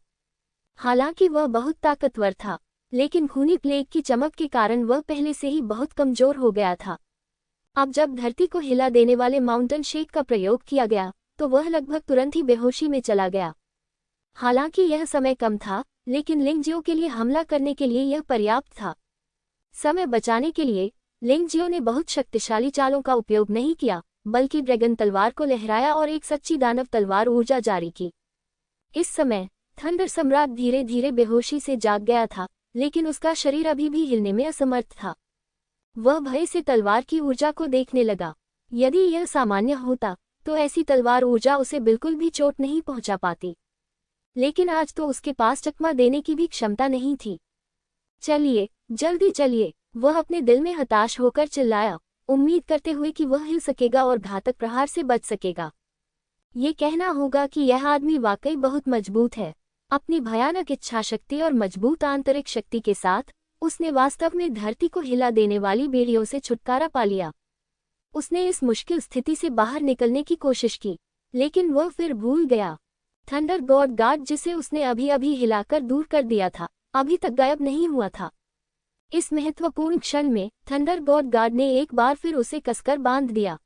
हालांकि वह बहुत ताकतवर था, लेकिन खूनी प्लेग की चमक के कारण वह पहले से ही बहुत कमजोर हो गया था। अब जब धरती को हिला देने वाले माउंटेन शेक का प्रयोग किया गया, तो वह लगभग तुरंत ही बेहोशी में चला गया। हालांकि यह समय कम था, लेकिन लिंगजियो के लिए हमला करने के लिए यह पर्याप्त था। समय बचाने के लिए लिंगजियो ने बहुत शक्तिशाली चालों का उपयोग नहीं किया, बल्कि ड्रैगन तलवार को लहराया और एक सच्ची दानव तलवार ऊर्जा जारी की। इस समय थंडर सम्राट धीरे धीरे बेहोशी से जाग गया था, लेकिन उसका शरीर अभी भी हिलने में असमर्थ था। वह भय से तलवार की ऊर्जा को देखने लगा। यदि यह सामान्य होता, तो ऐसी तलवार ऊर्जा उसे बिल्कुल भी चोट नहीं पहुंचा पाती, लेकिन आज तो उसके पास चकमा देने की भी क्षमता नहीं थी। चलिए, जल्दी चलिए, वह अपने दिल में हताश होकर चिल्लाया, उम्मीद करते हुए कि वह हिल सकेगा और घातक प्रहार से बच सकेगा। ये कहना होगा कि यह आदमी वाकई बहुत मजबूत है। अपनी भयानक इच्छाशक्ति और मजबूत आंतरिक शक्ति के साथ उसने वास्तव में धरती को हिला देने वाली बेड़ियों से छुटकारा पा लिया। उसने इस मुश्किल स्थिति से बाहर निकलने की कोशिश की, लेकिन वह फिर भूल गया। थंडर गॉड गार्ड, जिसे उसने अभी अभी हिलाकर दूर कर दिया था, अभी तक गायब नहीं हुआ था। इस महत्वपूर्ण क्षण में थंडर गॉड गार्ड ने एक बार फिर उसे कसकर बांध दिया।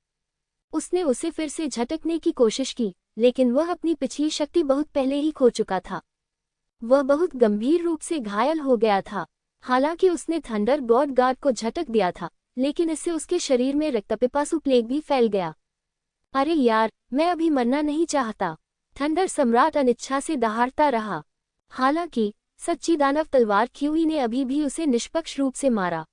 उसने उसे फिर से झटकने की कोशिश की, लेकिन वह अपनी पिछली शक्ति बहुत पहले ही खो चुका था। वह बहुत गंभीर रूप से घायल हो गया था। हालांकि उसने थंडर गॉड गार्ड को झटक दिया था, लेकिन इससे उसके शरीर में रक्तपिपासु प्लेग भी फैल गया। अरे यार, मैं अभी मरना नहीं चाहता, थंडर सम्राट अनिच्छा से दहाड़ता रहा। हालांकि सच्ची दानव तलवार क्यूई ने अभी भी उसे निष्पक्ष रूप से मारा।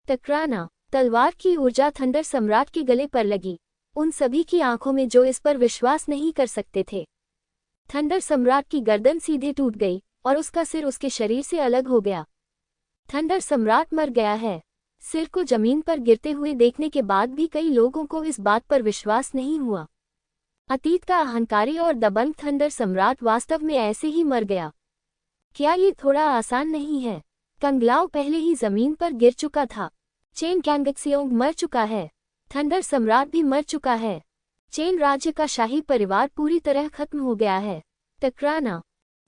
टकराना। तलवार की ऊर्जा थंडर सम्राट के गले पर लगी, उन सभी की आंखों में जो इस पर विश्वास नहीं कर सकते थे। थंडर सम्राट की गर्दन सीधे टूट गई और उसका सिर उसके शरीर से अलग हो गया। थंडर सम्राट मर गया है। सिर को जमीन पर गिरते हुए देखने के बाद भी कई लोगों को इस बात पर विश्वास नहीं हुआ। अतीत का अहंकारी और दबंग थंडर सम्राट वास्तव में ऐसे ही मर गया। क्या ये थोड़ा आसान नहीं है? कंगलाओ पहले ही जमीन पर गिर चुका था। चेन कैंगक्सियोंग मर चुका है। थंडर सम्राट भी मर चुका है। चेन राज्य का शाही परिवार पूरी तरह खत्म हो गया है। टकराना।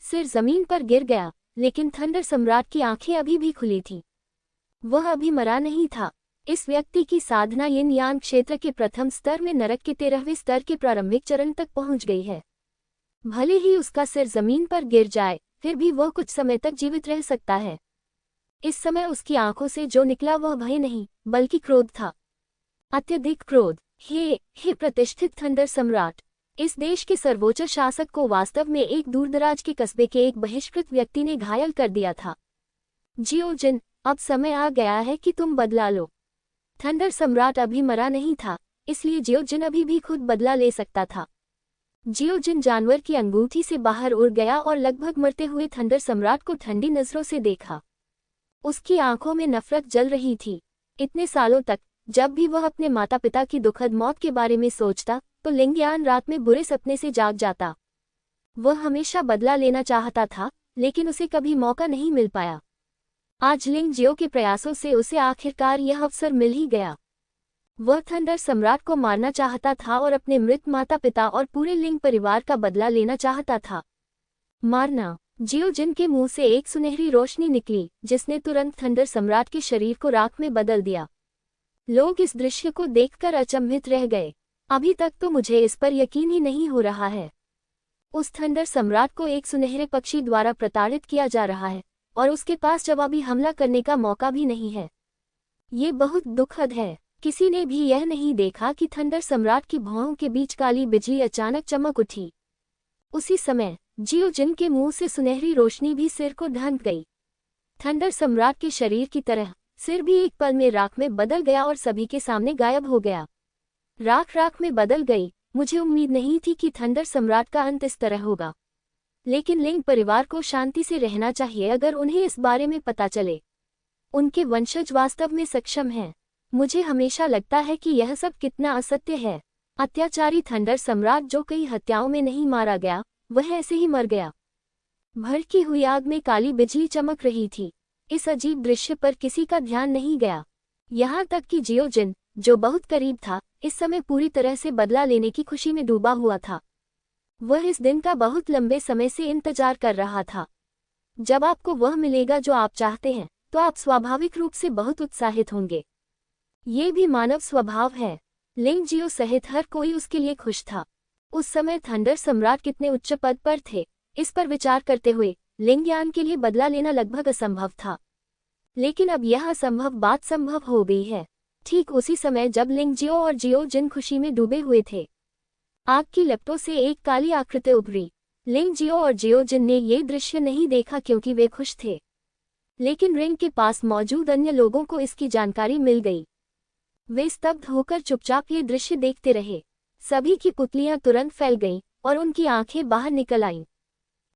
सिर जमीन पर गिर गया, लेकिन थंडर सम्राट की आंखें अभी भी खुली थीं। वह अभी मरा नहीं था। इस व्यक्ति की साधना यिन यान क्षेत्र के प्रथम स्तर में नरक के 13वें स्तर के प्रारंभिक चरण तक पहुंच गई है। भले ही उसका सिर जमीन पर गिर जाए, फिर भी वह कुछ समय तक जीवित रह सकता है। इस समय उसकी आंखों से जो निकला वह भय नहीं, बल्कि क्रोध था। अत्यधिक क्रोध। हे प्रतिष्ठित थंडर सम्राट, इस देश के सर्वोच्च शासक को वास्तव में एक दूरदराज के कस्बे के एक बहिष्कृत व्यक्ति ने घायल कर दिया था। जियोजिन, अब समय आ गया है कि तुम बदला लो। थंडर सम्राट अभी मरा नहीं था, इसलिए जियोजिन अभी भी खुद बदला ले सकता था। जियोजिन जानवर की अंगूठी से बाहर उड़ गया और लगभग मरते हुए थंडर सम्राट को ठंडी नजरों से देखा। उसकी आंखों में नफरत जल रही थी। इतने सालों तक जब भी वह अपने माता पिता की दुखद मौत के बारे में सोचता, तो लिंगयान रात में बुरे सपने से जाग जाता। वह हमेशा बदला लेना चाहता था, लेकिन उसे कभी मौका नहीं मिल पाया। आज लिंगजियो के प्रयासों से उसे आखिरकार यह अवसर मिल ही गया। वह थंडर सम्राट को मारना चाहता था और अपने मृत माता पिता और पूरे लिंग परिवार का बदला लेना चाहता था। मारना। जियोजिन के मुंह से एक सुनहरी रोशनी निकली, जिसने तुरंत थंडर सम्राट के शरीर को राख में बदल दिया। लोग इस दृश्य को देखकर अचंभित रह गए। अभी तक तो मुझे इस पर यकीन ही नहीं हो रहा है। उस थंडर सम्राट को एक सुनहरे पक्षी द्वारा प्रताड़ित किया जा रहा है, और उसके पास जवाबी हमला करने का मौका भी नहीं है। ये बहुत दुखद है। किसी ने भी यह नहीं देखा कि थंडर सम्राट की भौहों के बीच काली बिजली अचानक चमक उठी। उसी समय जियोजिन के मुंह से सुनहरी रोशनी भी सिर को ढंक गई। थंडर सम्राट के शरीर की तरह सिर भी एक पल में राख में बदल गया और सभी के सामने गायब हो गया। राख में बदल गई। मुझे उम्मीद नहीं थी कि थंडर सम्राट का अंत इस तरह होगा, लेकिन लिंग परिवार को शांति से रहना चाहिए अगर उन्हें इस बारे में पता चले। उनके वंशज वास्तव में सक्षम हैं। मुझे हमेशा लगता है कि यह सब कितना असत्य है। अत्याचारी थंडर सम्राट जो कई हत्याओं में नहीं मारा गया, वह ऐसे ही मर गया। भड़की हुई आग में काली बिजली चमक रही थी। इस अजीब दृश्य पर किसी का ध्यान नहीं गया, यहाँ तक कि जियोजिन, जो बहुत करीब था, इस समय पूरी तरह से बदला लेने की खुशी में डूबा हुआ था। वह इस दिन का बहुत लंबे समय से इंतजार कर रहा था। जब आपको वह मिलेगा जो आप चाहते हैं, तो आप स्वाभाविक रूप से बहुत उत्साहित होंगे। ये भी मानव स्वभाव है। लिंग जियो सहित हर कोई उसके लिए खुश था। उस समय थंडर सम्राट कितने उच्च पद पर थे, इस पर विचार करते हुए लिंग यान के लिए बदला लेना लगभग असंभव था। लेकिन अब यह असंभव बात संभव हो गई है। ठीक उसी समय जब लिंग जियो और जियो जिन खुशी में डूबे हुए थे, आग की लपटों से एक काली आकृति उभरी। लिंग जियो और जियो जिन ने ये दृश्य नहीं देखा क्योंकि वे खुश थे, लेकिन रिंग के पास मौजूद अन्य लोगों को इसकी जानकारी मिल गई। वे स्तब्ध होकर चुपचाप ये दृश्य देखते रहे। सभी की पुतलियां तुरंत फैल गईं और उनकी आंखें बाहर निकल आईं।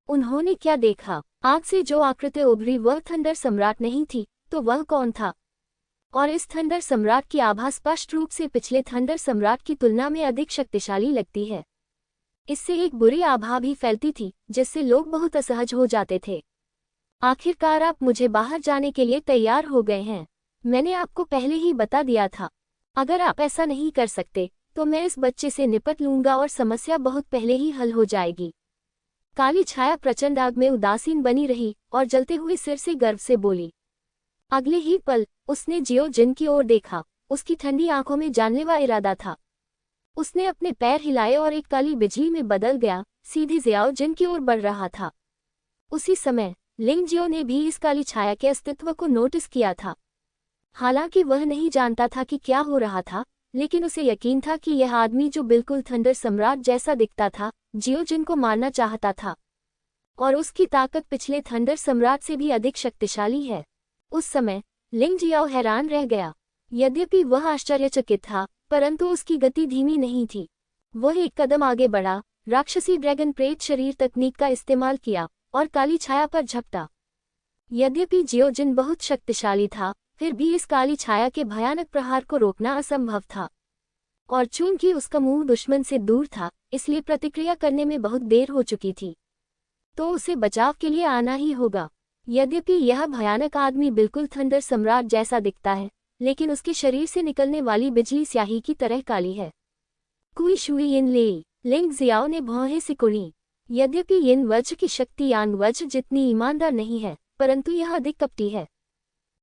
उन्होंने क्या देखा? आग से जो आकृति उभरी वह थंडर सम्राट नहीं थी, तो वह कौन था? और इस थंडर सम्राट की आभा स्पष्ट रूप से पिछले थंडर सम्राट की तुलना में अधिक शक्तिशाली लगती है। इससे एक बुरी आभा भी फैलती थी, जिससे लोग बहुत असहज हो जाते थे। आखिरकार आप मुझे बाहर जाने के लिए तैयार हो गए हैं। मैंने आपको पहले ही बता दिया था। अगर आप ऐसा नहीं कर सकते तो मैं इस बच्चे से निपट लूंगा और समस्या बहुत पहले ही हल हो जाएगी। काली छाया प्रचंड आग में उदासीन बनी रही और जलते हुए सिर से गर्व से बोली। अगले ही पल उसने जियो जिन की ओर देखा। उसकी ठंडी आंखों में जानलेवा इरादा था। उसने अपने पैर हिलाए और एक काली बिजली में बदल गया, सीधी जियाओ जिन की ओर बढ़ रहा था। उसी समय लिंग जियो ने भी इस काली छाया के अस्तित्व को नोटिस किया था। हालांकि वह नहीं जानता था कि क्या हो रहा था, लेकिन उसे यकीन था कि यह आदमी जो बिल्कुल थंडर सम्राट जैसा दिखता था, जियो जिन को मारना चाहता था। और उसकी ताकत पिछले थंडर सम्राट से भी अधिक शक्तिशाली है। उस समय लिंग जियाओ हैरान रह गया। यद्यपि वह आश्चर्यचकित था, परंतु उसकी गति धीमी नहीं थी। वह एक कदम आगे बढ़ा, राक्षसी ड्रैगन प्रेत शरीर तकनीक का इस्तेमाल किया और काली छाया पर झपटा। यद्यपि जियो जिन बहुत शक्तिशाली था, फिर भी इस काली छाया के भयानक प्रहार को रोकना असंभव था। और चूंकि उसका मुंह दुश्मन से दूर था, इसलिए प्रतिक्रिया करने में बहुत देर हो चुकी थी, तो उसे बचाव के लिए आना ही होगा। यद्यपि यह भयानक आदमी बिल्कुल थंडर सम्राट जैसा दिखता है, लेकिन उसके शरीर से निकलने वाली बिजली स्याही की तरह काली है। कुई शुई यिन लेई, लिंग जियाओ ने भौहें सिकुड़ी। यद्यपि यिन वज्र की शक्ति यान वज्र जितनी ईमानदार नहीं है, परंतु यह अधिक कपटी है।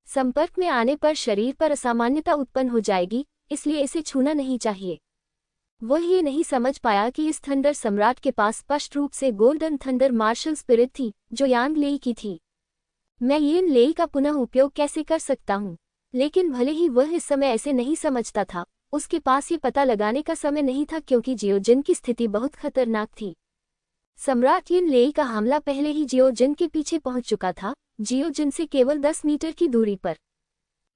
संपर्क में आने पर शरीर पर असामान्यता उत्पन्न हो जाएगी, इसलिए इसे छूना नहीं चाहिए। वह ये नहीं समझ पाया कि इस थंडर सम्राट के पास स्पष्ट रूप से गोल्डन थंडर मार्शल स्पिरिट थी, जो यांग लेई की थी। मैं यिन लेई का पुनः उपयोग कैसे कर सकता हूँ? लेकिन भले ही वह इस समय ऐसे नहीं समझता था, उसके पास ये पता लगाने का समय नहीं था, क्योंकि जियो जिन की स्थिति बहुत खतरनाक थी। सम्राट यिन लेई का हमला पहले ही जियो जिन के पीछे पहुंच चुका था, जियो जिन से केवल 10 मीटर की दूरी पर।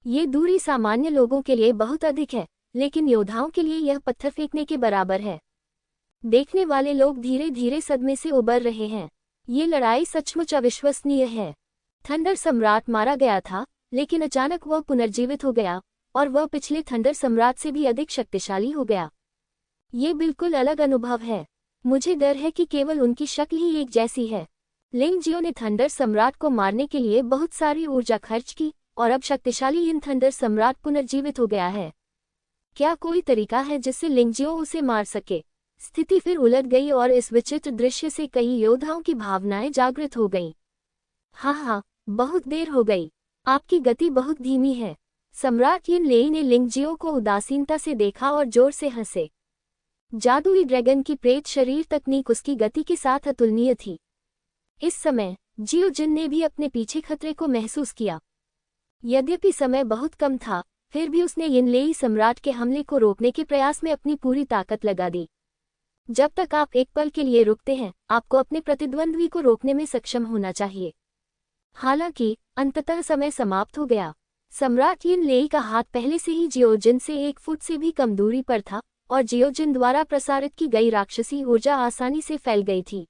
ये दूरी सामान्य लोगों के लिए बहुत अधिक है, लेकिन योद्धाओं के लिए यह पत्थर फेंकने के बराबर है। देखने वाले लोग धीरे धीरे सदमे से उबर रहे हैं। ये लड़ाई सचमुच अविश्वसनीय है। थंडर सम्राट मारा गया था, लेकिन अचानक वह पुनर्जीवित हो गया और वह पिछले थंडर सम्राट से भी अधिक शक्तिशाली हो गया। ये बिल्कुल अलग अनुभव है। मुझे डर है कि केवल उनकी शक्ल ही एक जैसी है। लिंग जियो ने थंडर सम्राट को मारने के लिए बहुत सारी ऊर्जा खर्च की और अब शक्तिशाली इन थंडर सम्राट पुनर्जीवित हो गया है। क्या कोई तरीका है जिससे लिंग जियो उसे मार सके? स्थिति फिर उलट गई और इस विचित्र दृश्य से कई योद्धाओं की भावनाएं जागृत हो गईं। हाँ, बहुत देर हो गई। आपकी गति बहुत धीमी है। सम्राट यिन लेई ने लिंग जियो को उदासीनता से देखा और जोर से हंसे। जादुई ड्रैगन की प्रेत शरीर तकनीक उसकी गति के साथ अतुलनीय थी। इस समय जियो जिन ने भी अपने पीछे खतरे को महसूस किया। यद्यपि समय बहुत कम था, फिर भी उसने यिन लेई सम्राट के हमले को रोकने के प्रयास में अपनी पूरी ताकत लगा दी। जब तक आप एक पल के लिए रुकते हैं, आपको अपने प्रतिद्वंद्वी को रोकने में सक्षम होना चाहिए। हालांकि अंततः समय समाप्त हो गया। सम्राट यिन लेई का हाथ पहले से ही जियो जिन से 1 फुट से भी कम दूरी पर था और जियो जिन द्वारा प्रसारित की गई राक्षसी ऊर्जा आसानी से फैल गई थी।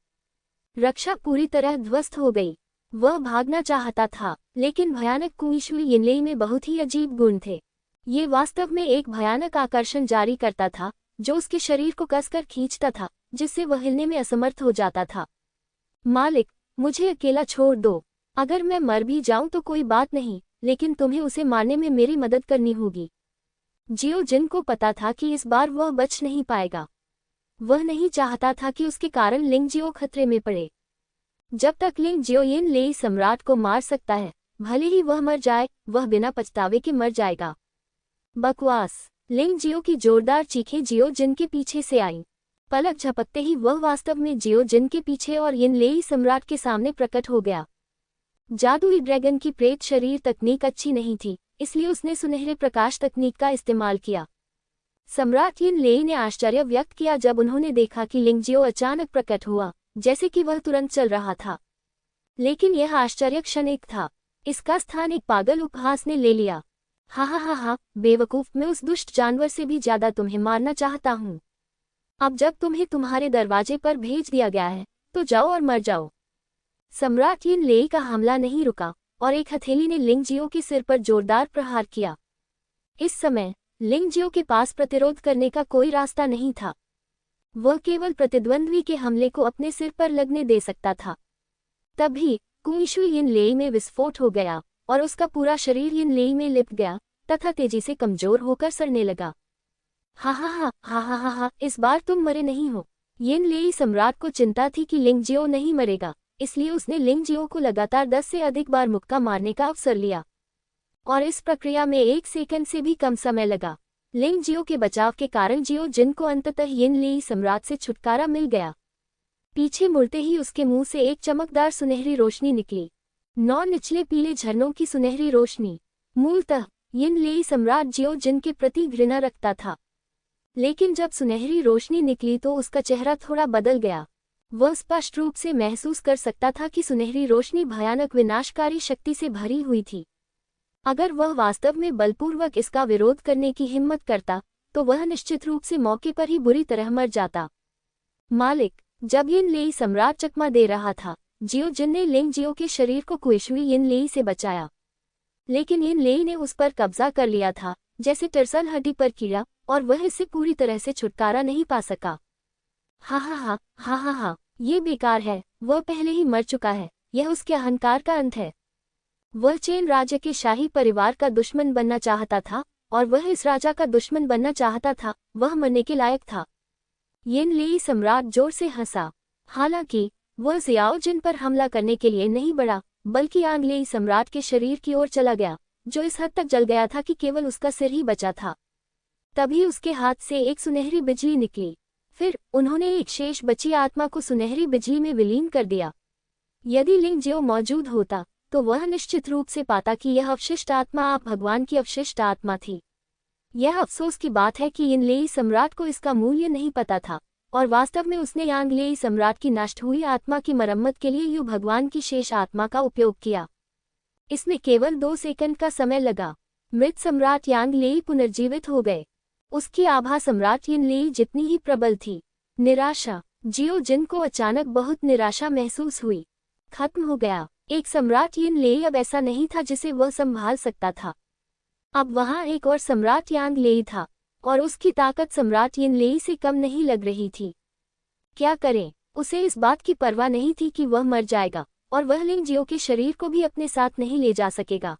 रक्षा पूरी तरह ध्वस्त हो गई। वह भागना चाहता था, लेकिन भयानक कुई शुई यिन लेई में बहुत ही अजीब गुण थे। ये वास्तव में एक भयानक आकर्षण जारी करता था, जो उसके शरीर को कसकर खींचता था, जिससे वह हिलने में असमर्थ हो जाता था। मालिक, मुझे अकेला छोड़ दो। अगर मैं मर भी जाऊं तो कोई बात नहीं, लेकिन तुम्हें उसे मारने में मेरी मदद करनी होगी। जियो जिन को पता था कि इस बार वह बच नहीं पाएगा। वह नहीं चाहता था कि उसके कारण लिंग जियो खतरे में पड़े। जब तक लिंग जियो यिन लेई सम्राट को मार सकता है, भले ही वह मर जाए, वह बिना पछतावे के मर जाएगा। बकवास। लिंग जियो की जोरदार चीखें जियो जिन के पीछे से आईं। पलक झपकते ही वह वास्तव में जियो जिन के पीछे और यिन लेई सम्राट के सामने प्रकट हो गया। जादुई ड्रैगन की प्रेत शरीर तकनीक अच्छी नहीं थी, इसलिए उसने सुनहरे प्रकाश तकनीक का इस्तेमाल किया। सम्राट यिन लेई ने आश्चर्य व्यक्त किया जब उन्होंने देखा कि लिंग जियो अचानक प्रकट हुआ, जैसे कि वह तुरंत चल रहा था। लेकिन यह आश्चर्य क्षणिक था। इसका स्थान एक पागल उपहास ने ले लिया। हा हा हा हा, बेवकूफ, मैं उस दुष्ट जानवर से भी ज्यादा तुम्हें मारना चाहता हूँ। अब जब तुम्हें तुम्हारे दरवाजे पर भेज दिया गया है, तो जाओ और मर जाओ। सम्राट यिन लेई का हमला नहीं रुका और एक हथेली ने लिंग जियो के सिर पर जोरदार प्रहार किया। इस समय लिंग जियो के पास प्रतिरोध करने का कोई रास्ता नहीं था। वह केवल प्रतिद्वंद्वी के हमले को अपने सिर पर लगने दे सकता था। तभी कुंगशु यिन लेई में विस्फोट हो गया और उसका पूरा शरीर यिन लेई में लिपट गया तथा तेजी से कमजोर होकर सड़ने लगा। हा हा हा हा हा हा हा, इस बार तुम मरे नहीं हो। यिन लेई सम्राट को चिंता थी कि लिंग जियो नहीं मरेगा, इसलिए उसने लिंग जियो को लगातार 10 से अधिक बार मुक्का मारने का अवसर लिया और इस प्रक्रिया में 1 सेकंड से भी कम समय लगा। लिंग जियो के बचाव के कारण जियो जिन को अंततः यिन लेई सम्राट से छुटकारा मिल गया। पीछे मुड़ते ही उसके मुंह से एक चमकदार सुनहरी रोशनी निकली। 9 निचले पीले झरनों की सुनहरी रोशनी। मूलतः यिन लेई सम्राट जियो जिन के प्रति घृणा रखता था, लेकिन जब सुनहरी रोशनी निकली तो उसका चेहरा थोड़ा बदल गया। वह स्पष्ट रूप से महसूस कर सकता था कि सुनहरी रोशनी भयानक विनाशकारी शक्ति से भरी हुई थी। अगर वह वास्तव में बलपूर्वक इसका विरोध करने की हिम्मत करता, तो वह निश्चित रूप से मौके पर ही बुरी तरह मर जाता। मालिक, जब यिन लेई सम्राट चकमा दे रहा था, जियो जिन ने लिंग जियो के शरीर को कुएशुई यिन लेई से बचाया, लेकिन यिन लेई ने उस पर कब्जा कर लिया था, जैसे टर्सल हड्डी पर कीड़ा, और वह इससे पूरी तरह से छुटकारा नहीं पा सका। हा हा हा हा हा हा, ये बेकार है, वह पहले ही मर चुका है, यह उसके अहंकार का अंत है। वह चेन राज्य के शाही परिवार का दुश्मन बनना चाहता था और वह इस राजा का दुश्मन बनना चाहता था, वह मरने के लायक था। यिन लेई सम्राट जोर से हंसा। हालांकि वह जियाओ जिन पर हमला करने के लिए नहीं बढ़ा, बल्कि यांग लेई सम्राट के शरीर की ओर चला गया, जो इस हद तक जल गया था कि केवल उसका सिर ही बचा था। तभी उसके हाथ से एक सुनहरी बिजली निकली। फिर उन्होंने एक शेष बची आत्मा को सुनहरी बिजली में विलीन कर दिया। यदि लिंग जियो मौजूद होता, तो वह निश्चित रूप से पाता कि यह अवशिष्ट आत्मा आप भगवान की अवशिष्ट आत्मा थी। यह अफसोस की बात है कि यिन लेई सम्राट को इसका मूल्य नहीं पता था और वास्तव में उसने यांग लेई सम्राट की नष्ट हुई आत्मा की मरम्मत के लिए यू भगवान की शेष आत्मा का उपयोग किया। इसमें केवल 2 सेकंड का समय लगा। मृत सम्राट यांग लेई पुनर्जीवित हो गए। उसकी आभा सम्राट यिन लेई जितनी ही प्रबल थी। निराशा। जियो जिन को अचानक बहुत निराशा महसूस हुई। खत्म हो गया। एक सम्राट यिन लेई अब ऐसा नहीं था जिसे वह संभाल सकता था। अब वहां एक और सम्राट यांग लेई था और उसकी ताकत सम्राट यिन लेई से कम नहीं लग रही थी। क्या करें? उसे इस बात की परवाह नहीं थी कि वह मर जाएगा और वह लिंग जियो के शरीर को भी अपने साथ नहीं ले जा सकेगा।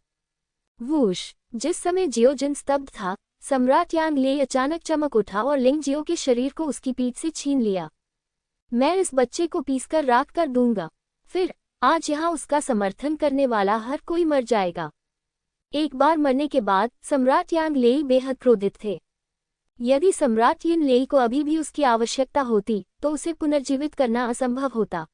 वूश। जिस समय जियो जिन स्तब्ध था, सम्राट यांग लेई अचानक चमक उठा और लिंग जियो के शरीर को उसकी पीठ से छीन लिया। मैं इस बच्चे को पीसकर राख कर दूंगा, फिर आज यहाँ उसका समर्थन करने वाला हर कोई मर जाएगा। एक बार मरने के बाद सम्राट यांग लेई बेहद क्रोधित थे। यदि सम्राट यिन लेई को अभी भी उसकी आवश्यकता होती, तो उसे पुनर्जीवित करना असंभव होता।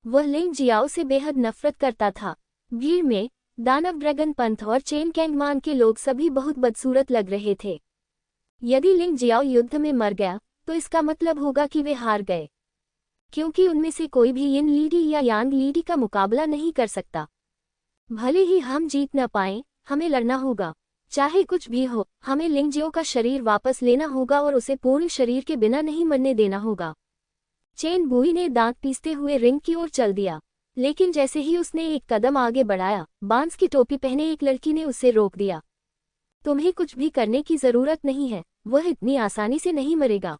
वह लिंग जियाओ से बेहद नफरत करता था। भीड़ में दानव ड्रैगन पंथ और चेन कैंगमान के लोग सभी बहुत बदसूरत लग रहे थे। यदि लिंग जियाओ युद्ध में मर गया, तो इसका मतलब होगा कि वे हार गए, क्योंकि उनमें से कोई भी यिन लीडी या यांग लीडी का मुकाबला नहीं कर सकता। भले ही हम जीत न पाएं, हमें लड़ना होगा। चाहे कुछ भी हो, हमें लिंग जियो का शरीर वापस लेना होगा और उसे पूर्ण शरीर के बिना नहीं मरने देना होगा। चेन बुई ने दांत पीसते हुए रिंग की ओर चल दिया, लेकिन जैसे ही उसने एक कदम आगे बढ़ाया, बांस की टोपी पहने एक लड़की ने उसे रोक दिया। तुम्हें कुछ भी करने की जरूरत नहीं है, वह इतनी आसानी से नहीं मरेगा।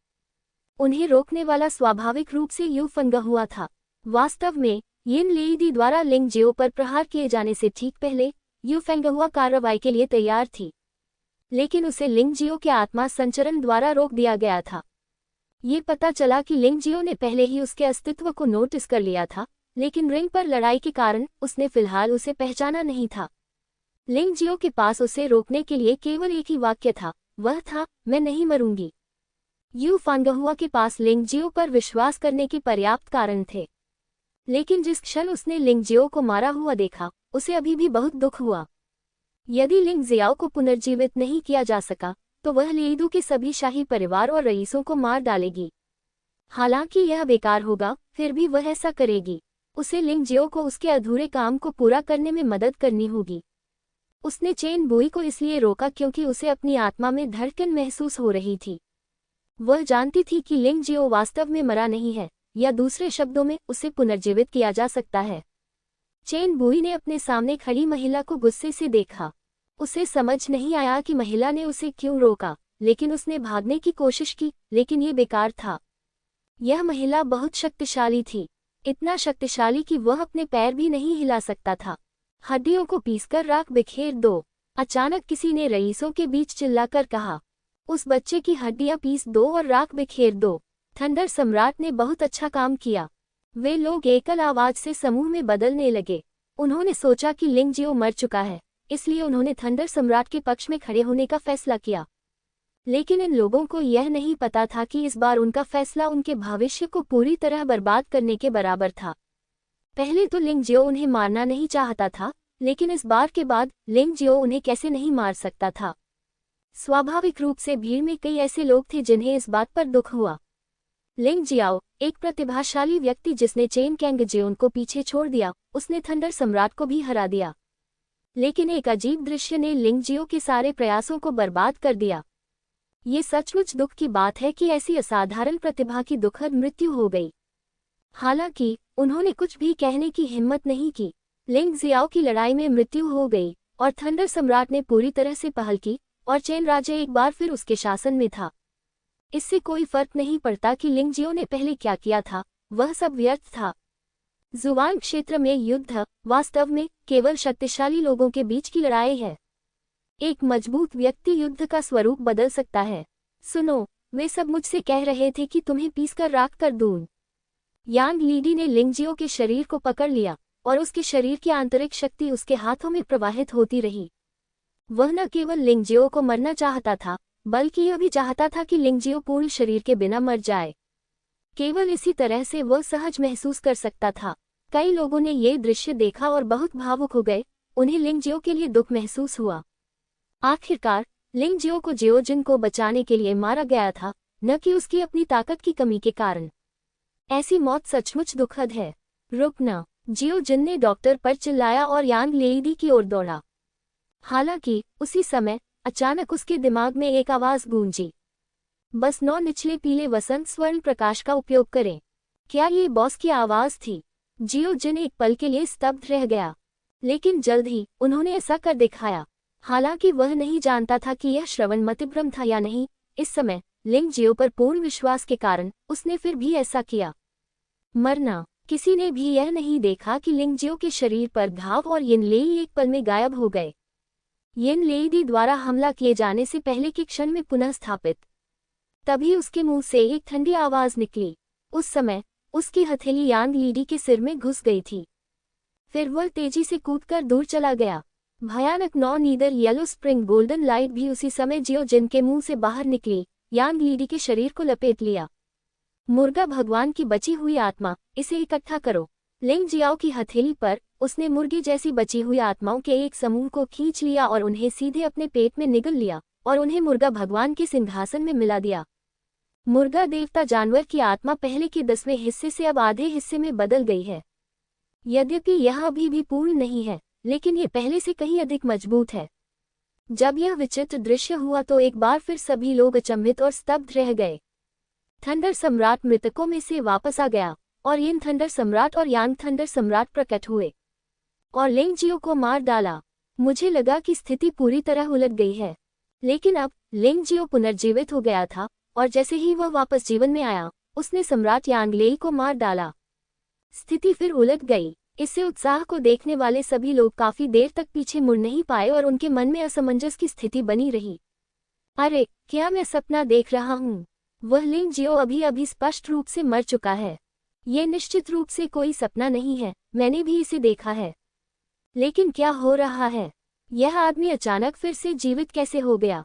उन्हें रोकने वाला स्वाभाविक रूप से यू फंगा हुआ था। वास्तव में यिन लेई द्वारा लिंग जियो पर प्रहार किए जाने से ठीक पहले यू फेंगहुआ कार्रवाई के लिए तैयार थी। लेकिन उसे लिंगजियो के आत्मा संचरण द्वारा रोक दिया गया था। ये पता चला कि लिंगजियो ने पहले ही उसके अस्तित्व को नोटिस कर लिया था, लेकिन रिंग पर लड़ाई के कारण उसने फिलहाल उसे पहचाना नहीं था। लिंगजियो के पास उसे रोकने के लिए केवल एक ही वाक्य था, वह था, मैं नहीं मरूंगी। यू फांगहुआ के पास लिंगजियो पर विश्वास करने के पर्याप्त कारण थे, लेकिन जिस क्षण उसने लिंगजियो को मारा हुआ देखा, उसे अभी भी बहुत दुख हुआ। यदि लिंगजियाओ को पुनर्जीवित नहीं किया जा सका, तो वह लेईदू के सभी शाही परिवार और रईसों को मार डालेगी। हालांकि यह बेकार होगा, फिर भी वह ऐसा करेगी। उसे लिंगजियो को उसके अधूरे काम को पूरा करने में मदद करनी होगी। उसने चेन बुई को इसलिए रोका क्योंकि उसे अपनी आत्मा में धड़कन महसूस हो रही थी। वह जानती थी कि लिंगजियो वास्तव में मरा नहीं है, या दूसरे शब्दों में उसे पुनर्जीवित किया जा सकता है। चेन बुई ने अपने सामने खड़ी महिला को गुस्से से देखा। उसे समझ नहीं आया कि महिला ने उसे क्यों रोका, लेकिन उसने भागने की कोशिश की, लेकिन ये बेकार था। यह महिला बहुत शक्तिशाली थी, इतना शक्तिशाली कि वह अपने पैर भी नहीं हिला सकता था। हड्डियों को पीसकर राख बिखेर दो, अचानक किसी ने रईसों के बीच चिल्लाकर कहा। उस बच्चे की हड्डियां पीस दो और राख बिखेर दो। थंडर सम्राट ने बहुत अच्छा काम किया। वे लोग एकल आवाज से समूह में बदलने लगे। उन्होंने सोचा कि लिंगजियो मर चुका है, इसलिए उन्होंने थंडर सम्राट के पक्ष में खड़े होने का फैसला किया। लेकिन इन लोगों को यह नहीं पता था कि इस बार उनका फैसला उनके भविष्य को पूरी तरह बर्बाद करने के बराबर था। पहले तो लिंगजियो उन्हें मारना नहीं चाहता था, लेकिन इस बार के बाद लिंगजियो उन्हें कैसे नहीं मार सकता था। स्वाभाविक रूप से भीड़ में कई ऐसे लोग थे जिन्हें इस बात पर दुख हुआ। लिंगजियाओ, एक प्रतिभाशाली व्यक्ति जिसने चेन कैंगजियोन को पीछे छोड़ दिया, उसने थंडर सम्राट को भी हरा दिया। लेकिन एक अजीब दृश्य ने लिंगजियो के सारे प्रयासों को बर्बाद कर दिया। ये सचमुच दुख की बात है कि ऐसी असाधारण प्रतिभा की दुखद मृत्यु हो गई। हालांकि उन्होंने कुछ भी कहने की हिम्मत नहीं की। लिंगजियाओ की लड़ाई में मृत्यु हो गई और थंडर सम्राट ने पूरी तरह से पहल की और चेन राज्य एक बार फिर उसके शासन में था। इससे कोई फर्क नहीं पड़ता कि लिंगजियो ने पहले क्या किया था, वह सब व्यर्थ था। जुवान क्षेत्र में युद्ध वास्तव में केवल शक्तिशाली लोगों के बीच की लड़ाई है। एक मजबूत व्यक्ति युद्ध का स्वरूप बदल सकता है। सुनो, वे सब मुझसे कह रहे थे कि तुम्हें पीसकर राख कर दूं। यांग लीडी ने लिंगजियो के शरीर को पकड़ लिया और उसके शरीर की आंतरिक शक्ति उसके हाथों में प्रवाहित होती रही। वह न केवल लिंगजियो को मरना चाहता था, बल्कि यह भी चाहता था कि लिंगजियो पूर्ण शरीर के बिना मर जाए। केवल इसी तरह से वह सहज महसूस कर सकता था। कई लोगों ने ये दृश्य देखा और बहुत भावुक हो गए। उन्हें लिंगजियो के लिए दुख महसूस हुआ। आखिरकार लिंगजियो को जियोजिन को बचाने के लिए मारा गया था, न कि उसकी अपनी ताकत की कमी के कारण। ऐसी मौत सचमुच दुखद है। रुकना, जियोजिन ने डॉक्टर पर चिल्लाया और यांग लेईदी की ओर दौड़ा। हालांकि उसी समय अचानक उसके दिमाग में एक आवाज गूंजी, बस 9 निचले पीले वसंत स्वर्ण प्रकाश का उपयोग करें। क्या ये बॉस की आवाज थी? जियोजिन एक पल के लिए स्तब्ध रह गया, लेकिन जल्द ही उन्होंने ऐसा कर दिखाया। हालांकि वह नहीं जानता था कि यह श्रवण मतिभ्रम था या नहीं। इस समय लिंगजियो पर पूर्ण विश्वास के कारण उसने फिर भी ऐसा किया। मरना, किसी ने भी यह नहीं देखा कि लिंगजियो के शरीर पर घाव और यिनलेई एक पल में गायब हो गए। यिनलेई द्वारा हमला किए जाने से पहले के क्षण में पुनः स्थापित। तभी उसके मुंह से एक ठंडी आवाज निकली। उस समय उसकी हथेली यांग लीडी के सिर में घुस गई थी। फिर वह तेजी से कूदकर दूर चला गया। भयानक 9 neither yellow spring golden light भी उसी समय जियोजिन के मुंह से बाहर निकली, यांग लीडी के शरीर को लपेट लिया। मुर्गा भगवान की बची हुई आत्मा, इसे इकट्ठा करो। लिंगजियाओ की हथेली पर उसने मुर्गी जैसी बची हुई आत्माओं के एक समूह को खींच लिया और उन्हें सीधे अपने पेट में निगल लिया और उन्हें मुर्गा भगवान के सिंहासन में मिला दिया। मुर्गा देवता जानवर की आत्मा पहले के 10वें हिस्से से अब आधे हिस्से में बदल गई है। यद्यपि यह अभी भी पूर्ण नहीं है, लेकिन ये पहले से कहीं अधिक मजबूत है। जब यह विचित्र दृश्य हुआ तो एक बार फिर सभी लोग अचंभित और स्तब्ध रह गए। थंडर सम्राट मृतकों में से वापस आ गया और यिन थंडर सम्राट और यांग थंडर सम्राट प्रकट हुए और लिंगजियो को मार डाला। मुझे लगा कि स्थिति पूरी तरह उलट गई है, लेकिन अब लिंगजियो पुनर्जीवित हो गया था और जैसे ही वह वापस जीवन में आया, उसने सम्राट यांगलेई को मार डाला। स्थिति फिर उलट गई। इससे उत्साह को देखने वाले सभी लोग काफी देर तक पीछे मुड़ नहीं पाए और उनके मन में असमंजस की स्थिति बनी रही। अरे क्या मैं सपना देख रहा हूँ? वह लिंग जियो अभी अभी स्पष्ट रूप से मर चुका है। ये निश्चित रूप से कोई सपना नहीं है, मैंने भी इसे देखा है। लेकिन क्या हो रहा है? यह आदमी अचानक फिर से जीवित कैसे हो गया?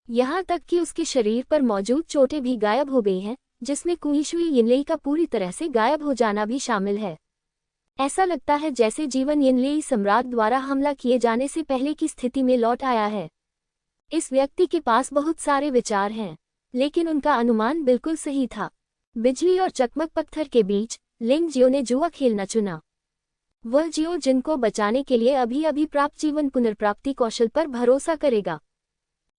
यहाँ तक कि उसके शरीर पर मौजूद चोटें भी गायब हो गई हैं, जिसमें कुईशुई यिनलेई का पूरी तरह से गायब हो जाना भी शामिल है। ऐसा लगता है जैसे जीवन यिनलेई सम्राट द्वारा हमला किए जाने से पहले की स्थिति में लौट आया है। इस व्यक्ति के पास बहुत सारे विचार हैं, लेकिन उनका अनुमान बिल्कुल सही था। बिजली और चकमक पत्थर के बीच लिंग जियो ने जुआ खेलना चुना। वह जियो जिनको बचाने के लिए अभी अभी प्राप्त जीवन पुनर्प्राप्ति कौशल पर भरोसा करेगा।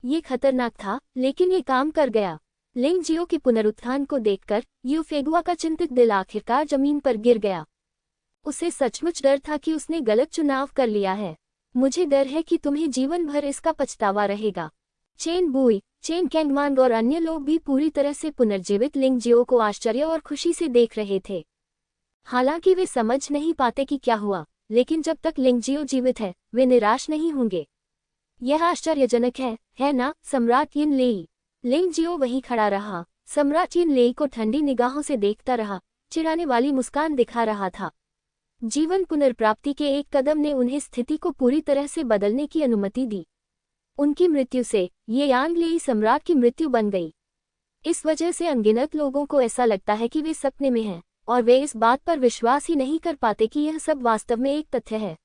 ये खतरनाक था, लेकिन ये काम कर गया। लिंग जियो के पुनरुत्थान को देखकर यू फेगुआ का चिंतित दिल आखिरकार जमीन पर गिर गया। उसे सचमुच डर था कि उसने गलत चुनाव कर लिया है। मुझे डर है कि तुम्हें जीवन भर इसका पछतावा रहेगा। चेन बुई, चेन कैंगमांग और अन्य लोग भी पूरी तरह से पुनर्जीवित लिंग जियो को आश्चर्य और खुशी से देख रहे थे। हालांकि वे समझ नहीं पाते कि क्या हुआ, लेकिन जब तक लिंग जियो जीवित है, वे निराश नहीं होंगे। यह आश्चर्यजनक है ना, सम्राट यिनलेई? लिंग जियो वहीं खड़ा रहा। सम्राट यिनलेई को ठंडी निगाहों से देखता रहा, चिढ़ाने वाली मुस्कान दिखा रहा था। जीवन पुनर्प्राप्ति के एक कदम ने उन्हें स्थिति को पूरी तरह से बदलने की अनुमति दी। उनकी मृत्यु से ये यांगलेई सम्राट की मृत्यु बन गई। इस वजह से अनगिनत लोगों को ऐसा लगता है कि वे सपने में हैं, और वे इस बात पर विश्वास ही नहीं कर पाते कि यह सब वास्तव में एक तथ्य है।